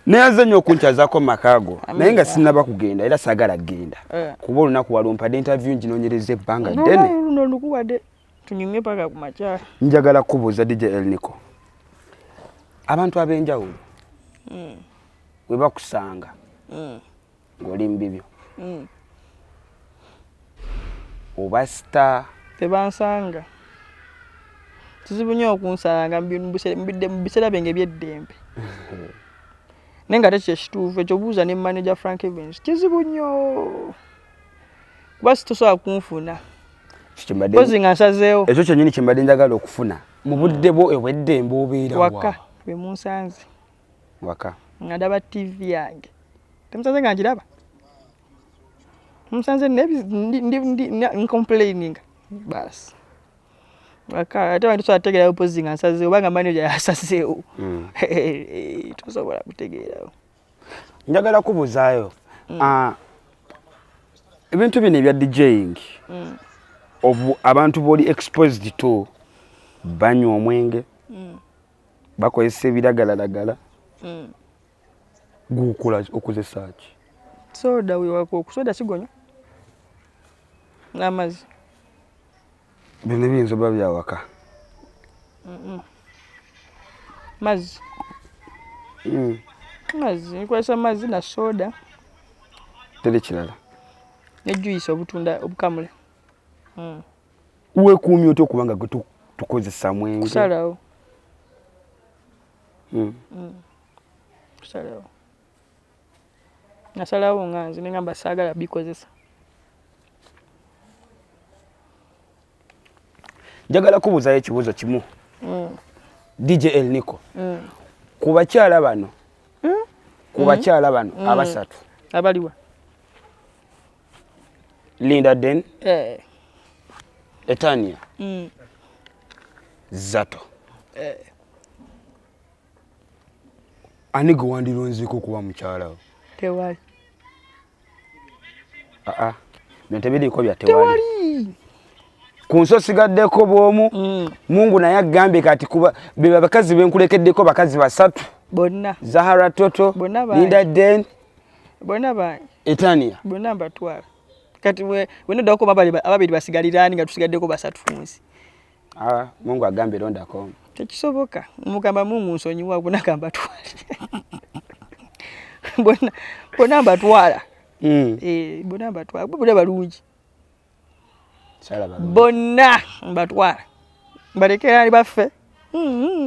naye nnyo okunkyazaako makaago naye nga sinnaba kugenda era saagala genda kuba olunaku walumpadde interview nginoonyereza ebbanga ddene tunyumye paka ku majja. Njagala kubuuza DJ Elnicho abantu ab'enjawulo we bakusanga ng'oli mu bibyo oba star tebansanga kizibu nnyo okunsanga mu biseera byange eby'eddembe naye nga tekyo ekituufu ekyo buuza ne manager Frank Evans kizibu nnyo kuba sitosobola kunfuna kozi nga nsazeewo ekyo kyennyini kye mbadde njagala okufuna mu budde bwo obw'eddembe obeera waka we munsanze waka nga ndaba TV yange temusanze nga ngiraba musanze complaining basi waka ate wantu tusategeerayo pozi nga nsazeewo banga manager yasazeewo tosobola kutegeerawo. Njagala kubuzaayo ebintu bino ebya DJing abantu boli exposed to banywa omwenge bakozesa ebiragalalagala gukola okozesa ki soda wewako okusoda sigonya n'amazzi bino biyinza oba byawaka mazzi nkozesa mazzi na soda tere kirala ne juice obutunda obukamule wekuumya otya okuba nga gwe tukozesa mwenge kusalawo kusalawo nasalawo nga nze nengamba saagala bikozesa. Njagala kubuuzayo ekibuuzo kimu DJ Elnicho ku bakyala bano abasatu abaliwa Linda Den Etania Zato ani gwe wandironzeeko kuba mukyala we? Tewali. Byentebiriko bya tewali. Ku nso sigaddeko bw'omu Mungu naye agambye kati kuba be bakazi benkulekeddeko bakazi basatu bonna Zahara Toto Linda Den bonna ba Etania bonna mbatwala kati we nodako ababiri basigalirani nga tusigaddeko basatu funsi. Mungu agambye londako tekisoboka mugamba Mungu nsonyiwa kunagamba twali bonna mbatwala bonna mbatwala bonna balungi bonna mbatwala mbalekera ali baffe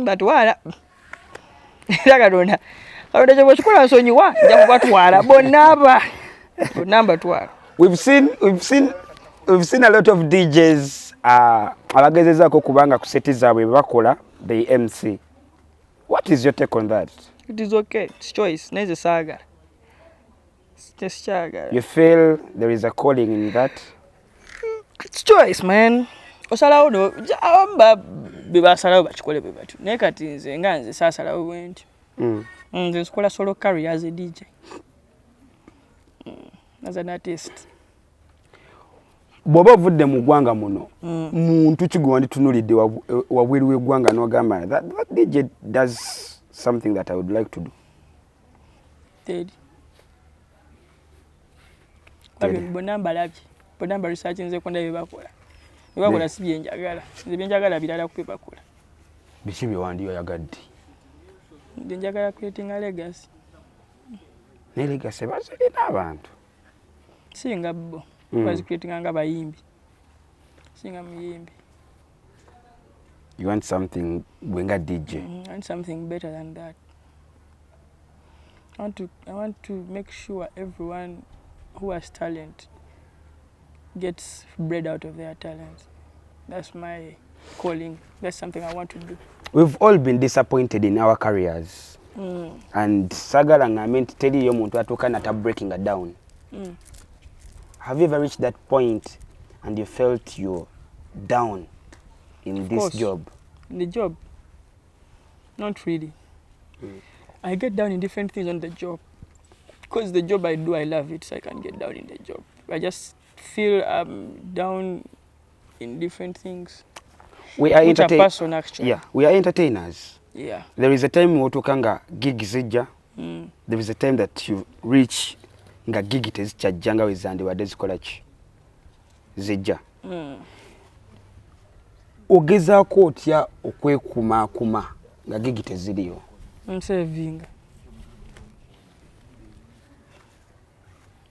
batwala era Katonda kyo kikola nsonyiwa nja kubatwala bonna mbatwala. We've seen a lot of DJs abagezezaako kubanga ku seti zaabwe bakola the MC. What is your take on that? It is okay. It's choice. Neze saga. It's just saga. You feel there is a calling in that? It's choice, man. Osalawo no amba bibasalawo bakikole bebatu. Naye kati nze nga nze saasalawo bwenti. Nze nkola solo career as a DJ. As an artist. Bw'oba ovudde mu ggwanga muno muntu ki gwe wanditunulidde wabweru w'eggwanga n'ogamba that DJ does something that I would like to do? Teddy. Bonna mbalabye bonna research nze konda byebakola byebakola si byenjagala nze byenjagala birala ku byebakola. Biki bye wandiyoyagadde? Nze njagala creating a legacy. Ne legacy bazalina abantu singa bo was creating nga bayimbi singa muyimbi. You want something wenga DJ. I want something better than that. I want to make sure everyone who has talent gets bread out of their talent. That's my calling. That's something I want to do. We've all been disappointed in our careers. And sagala nga meant tell you muntu atuka nata breaking it down. Have you ever reached that point and you felt you're down in this job? In the job? Not really. I get down in different things on the job. Because the job I do, I love it, so I can get down in the job. I just feel I'm down in different things. We are entertainers. Actually. Yeah, we are entertainers. Yeah. There is a time wotukanga gig zija. There is a time that you reach nga gig tezichajjanga wezandi wadde zikola ki zijja. Ogezaako otya okwekumaakuma nga gig teziriyo? I'm saving.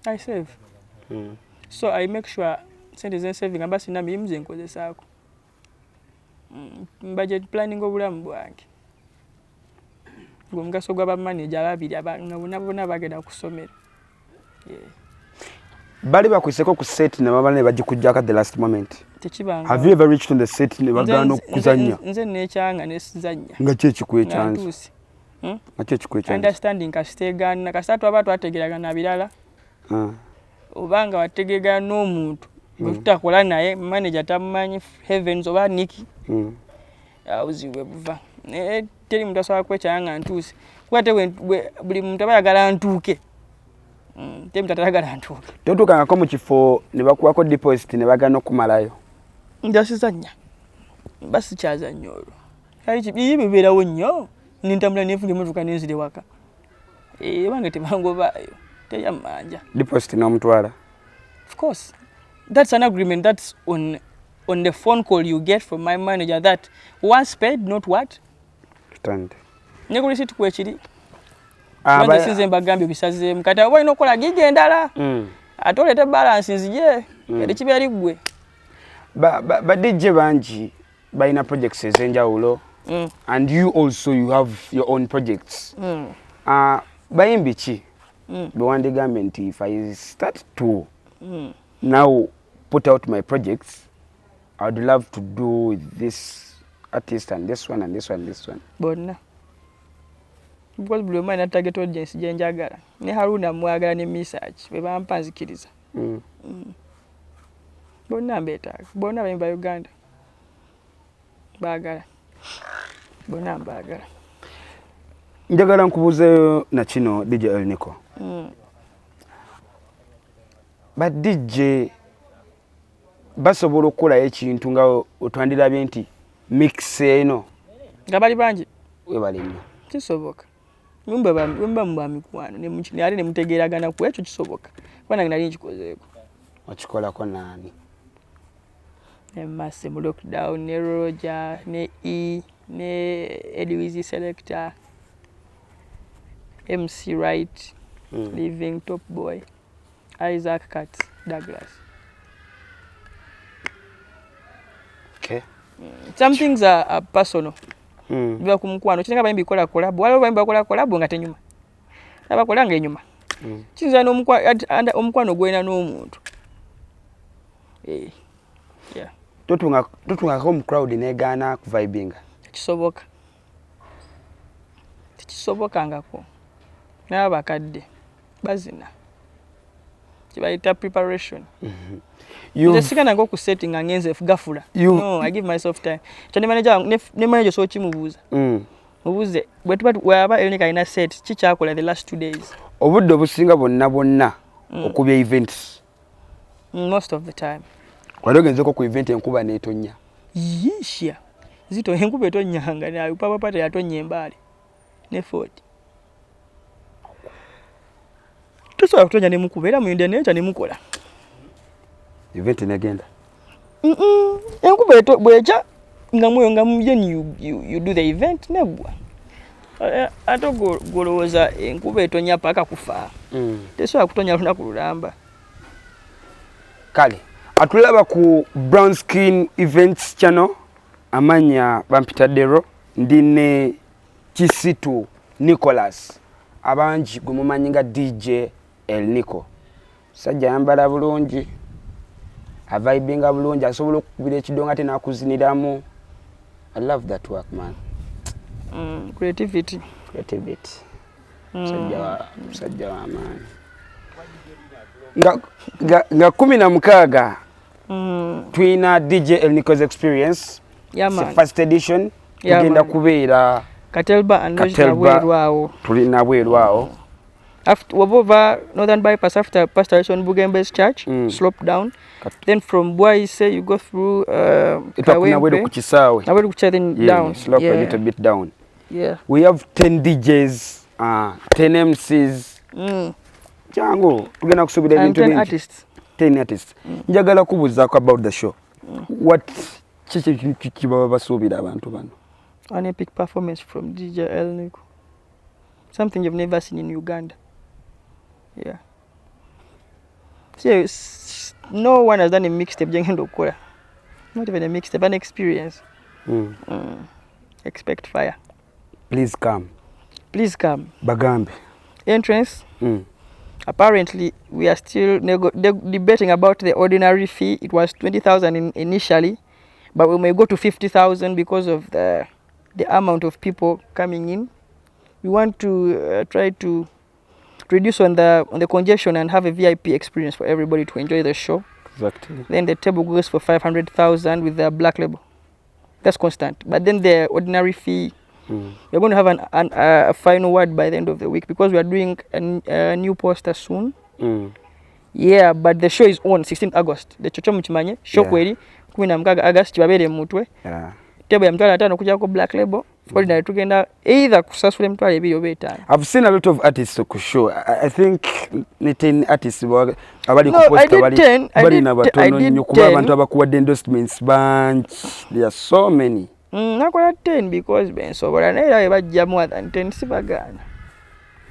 I save. So I make sure sente saving aba sina miyimuze nkozesaako. Budget planning obulamu bwange. Ngomugaso gwa manager ababiri abana bagenda kusomera. Bali bakwiseko ku set ne babana ne bagikujjako at the last moment. Techibanga. Have you ever reached on the set ne bagana okuzanya? Nze nekyanga nesizanya. Nga kyeki kwechanza. Nga kyeki kwechanza. Understanding kastegana kasatu abantu ategeragana birala. Obanga wategegana n'omuntu tutakola naye manager tamanyi heavens oba niki. Auziwe buva. Teri muntu asobola kwekyanga ntuuse. Kwate buli muntu abayagala ntuuke. Teri muntu atayagala ntuuke. Totukangako mu kifo ne bakuwako deposit ne bagana okumalayo. Njasizanya. Basi kyazanya olwo. Kali kibi bibeerawo nnyo. Nintambula nefunga emmotoka nenzire waka. Bange tebangobaayo. Teyamanja. Deposit n'omutwala. Of course. That's an agreement. That's on the phone call you get from my manager that once paid, not what? Stand. Nyekuli situ kwechiri. Wende sinze mbagambye bisaze mkata oba ino kola gige endala. Atolete balance nzije. Kati kibyali gwe. Ba DJ banji baina projects ezenjawulo. And you also you have your own projects. Bayimbi ki? Bewande government if I start to now put out my projects, I would love to do with this artist and this one and this one and this one. Bonna. Because blue man target audience jenjagala. Ne Haruna mwagala ne research. Beba mpanzikiriza. Bonna mbeta. Bonna bayimba Uganda. Bagala. Bonna mbagala. Njagala nkubuze na kino DJ Elnicho. But DJ basobola okukola ekintu nga otwandira nti mix eno nga bali bangi webali nnyo kisoboka mumba mba mikwano ne mukini ali ne mutegeragana ku ekyo kisoboka bwana nali nkikozeeko okikolako nani ne Masse mu lockdown ne Roger ne E ne Edwizi Selector MC Right Living Top Boy Isaac Cat Douglas. Okay. Some things are personal. Biba kumkwano kinga bayimbi kola collab wala bayimbi kola collab nga tenyuma. Aba kola nga enyuma. Kinza no omukwano gwena n'omuntu. Yeah. Totunga home crowd negana ku vibinga. Kisoboka. Kisoboka ngako. Naba kadde bazina. Kibayita preparation. You sikana ngo ku setting angenze gafula. No, I give myself time. Chane manager ne manager so chimubuza. Mubuze bwetuba waba Elnicho ina set chichakola the last 2 days. Obudde obusinga bonna okubya events. Most of the time. Walogenzeko ku event enkuba netonnya. Yishya. Zito enkuba etonyanga nayo papa pata yatonnya embale. Ne 40. Tusobola kutonya ne mukubera muyinde necha ne mukola. Event negenda. Enkuba eto bwecha nga mwe nga mujeni you do the event nebwa. Ato goloza enkuba etonya paka kufa. Tesobola kutonya luna kulamba. Kale atulaba ku Brown Skin Events channel amanya bampitadero ndine Kisitu Nicholas abanji gumumanyinga DJ Elnicho sajja yambala bulungi avibinga bulungi asobola okubira ekidonga tena akuziniramu. I love that work, man. Creativity. Sajja wa man. Nga 16 twina DJ Elnicho's experience. Yeah, man. First edition. Tugenda kubeera Katelba and Nojna tulina bwerwawo. After over Northern Bypass after Pastoration Bugembe's church, slope down. Then from Bwaise you go through Kawempe. Then down. Slope a little bit down. Yeah. We have 10 DJs, 10 MCs. Jango, tugenda kusubira ebintu bingi. 10 artists. 10 artists. Njagala kubuzaako about the show. What kibaba basuubira abantu bano? An epic performance from DJ Elnicho. Something you've never seen in Uganda. Yeah. So, no one has done a mixtape. Not even a mixtape, an experience. Expect fire. Please come. Bagambe. Entrance. Apparently, we are still debating about the ordinary fee. It was 20,000 initially, but we may go to 50,000 because of the amount of people coming in. We want to try to reduce on the congestion and have a VIP experience for everybody to enjoy the show. Exactly. Then the table goes for 500,000 with the black label. That's constant. But then the ordinary fee, we're going to have a final word by the end of the week because we are doing a new poster soon. Yeah, but the show is on 16th August. The Chocho Muchimanye show kweli 16 August kibabere mutwe. Yeah. Table ya mtwala 5 kujako black label. Ordinary tugenda either kusasula mtwala ebiri obeta. I've seen a lot of artists ku show. I think 10 artists abali ku poster bali na batono nnyo kuba abantu abakuwadde endorsements bunch. There are so many. Nakola 10 because bensobola naye bajja more than 10 sibagana.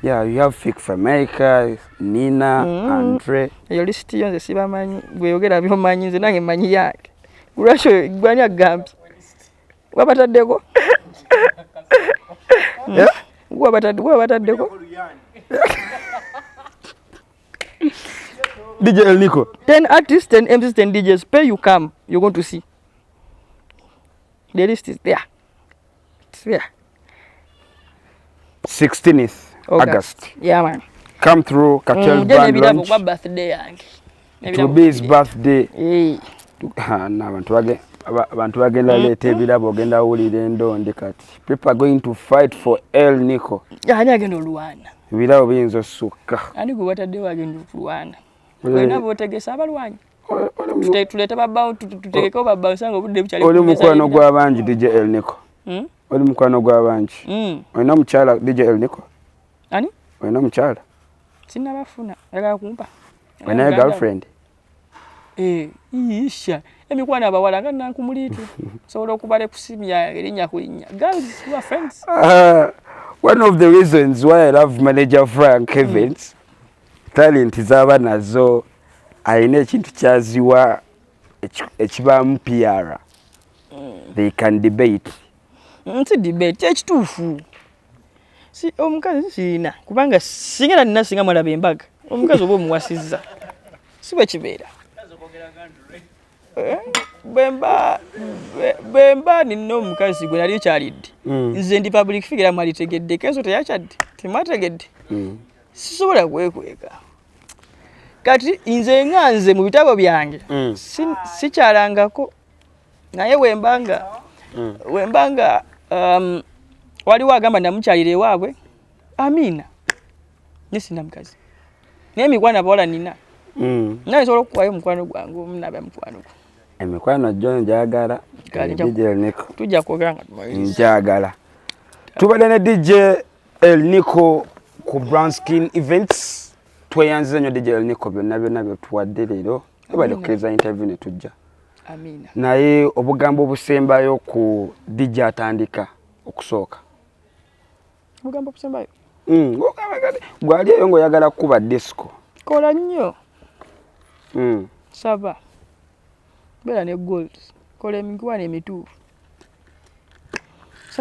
Yeah, you have Fik from America, Nina, Andre. Yo list yonze sibamanyi gwe yogera byomanyi nze nange manyi yake. Gurasho gwanya gambi. Wabataddeko? Yeah? Wabataddeko? DJ Elnicho. 10 artists, 10 MCs, 10 DJs. Pay you come, you're going to see. The list is there. It's there. 16th August. Yeah, man. Come through Cartel Band Launch. It will be his birthday. Abantu bagenda leeta ebirabo ogenda wulira endonde kati. People are going to fight for Elnicho. Ani agenda olwana. Ebirabo biyinza osukka. Ani gwe wataddewo agenda okulwana. Olina b'otegesa abalwanyi. Tuleeta babawo tutegekeko babawo sanga obudde bukyali. Oli mukwano gw'abangi DJ Elnicho. Oli mukwano gw'abangi. Olina mukyala DJ Elnicho? Ani? Olina mukyala? Sinnabafuna. Yagala kumpa. Olina girlfriend? Isha. Emikwano abawala nga nankumuliitu. Sobola okubala kusimya erinnya kulinnya. Girls who are friends. One of the reasons why I love manager Frank Evans, talent zaba nazo alina ekintu kyaziwa ekibaamu PR. They can debate. Nti debate ekituufu. Si omukazi sina kubanga singa nina singa mwalaba embaga. Omukazi oba omuwasizza. Si bwe kibeera. Bemba nina omukazi gwe nali kyalidde. Nze ndi public figure mwalitegedde kenso teyakyadde. Temategedde. Sisobola kwekweka. Kati nze nganze mu bitabo byange. Sikyalangako. Naye wembanga waliwo agamba namukyalira ewaabwe. Amina. Nisina mukazi. Naye mikwano abawala nina. Naye sobola okuwayo omukwano gwange omunaba mukwano gwe. Emikwano gyo njagala. DJ Elnicho. Tujja kwogera nga tumaliriza. Njagala. Tubadde ne DJ Elnicho ku Brown Skin Events. Tweyanziza nnyo DJ Elnicho byonna byetuwadde leero. Tubadde kukkiriza interview ne tujja. Amina. Naye obugambo obusembayo ku DJ atandika okusooka. Obugambo obusembayo? Gwali eyo ng'oyagala kuba disco. Kola nnyo. Saba. Bela ne goals. Kola emikwano emituufu.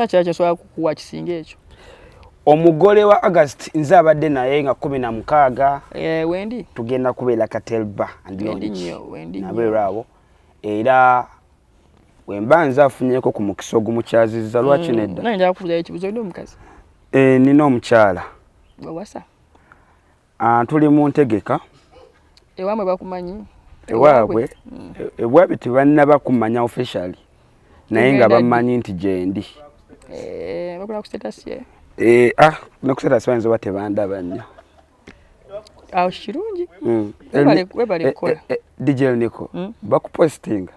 Sacha soya kuwa kisinga ekyo. Omugole wa August nze abadde naye nga 16 wendi tugenda kubeera Katelba wendi nabeeraawo era wemba nze afunyeko ku mukisa ogumukyazizza lwaki nedda nanje akubuza ekibuzo ndo mukazi nina omukyala wasa tuli mu ntegeka ewamwe bakumanyi ewabwe tebannaba kumanya officially naye nga bamanyi nti gyendi bakula ku status ye nakusera sibanza batebandaba nnyo awo kirungi webale kukola DJ Elnicho bakupostinga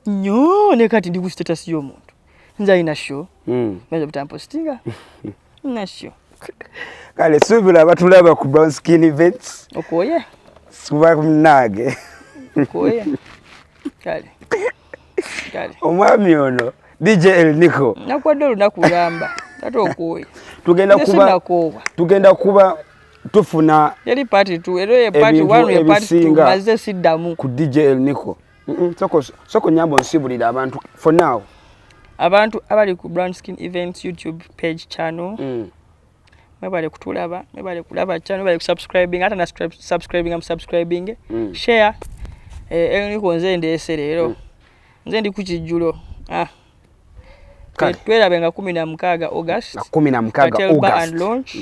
nnyo ne kati ndi ku status y'omuntu nze alina show maze butampostinga na show kale subira abatulaba ku brown skin events okoye suba kumnage okoye kale omwami ono DJ Elnicho nakwadde olunaku lamba tato okoye tugenda kuba tufuna yali PART2 ero ye PART1 ye PART2 maze siddamu ku DJ Elnicho soko nyambo nsibulira abantu for now abantu abali ku brown skin events YouTube page channel mebale kutulaba mebale kulaba channel mebale kusubscribing hata na subscribing share Elnicho nze ndese lero nze ndi ku kijjulo twerabe nga 16 August 16 August and launch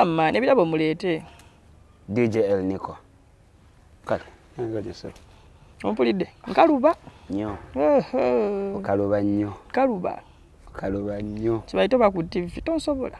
man ebirabo mulete DJ Elnicho kale ngaje so ompulidde nkaluba nnyo okaluba nnyo kaluba nnyo kibaito ba ku TV tonsobola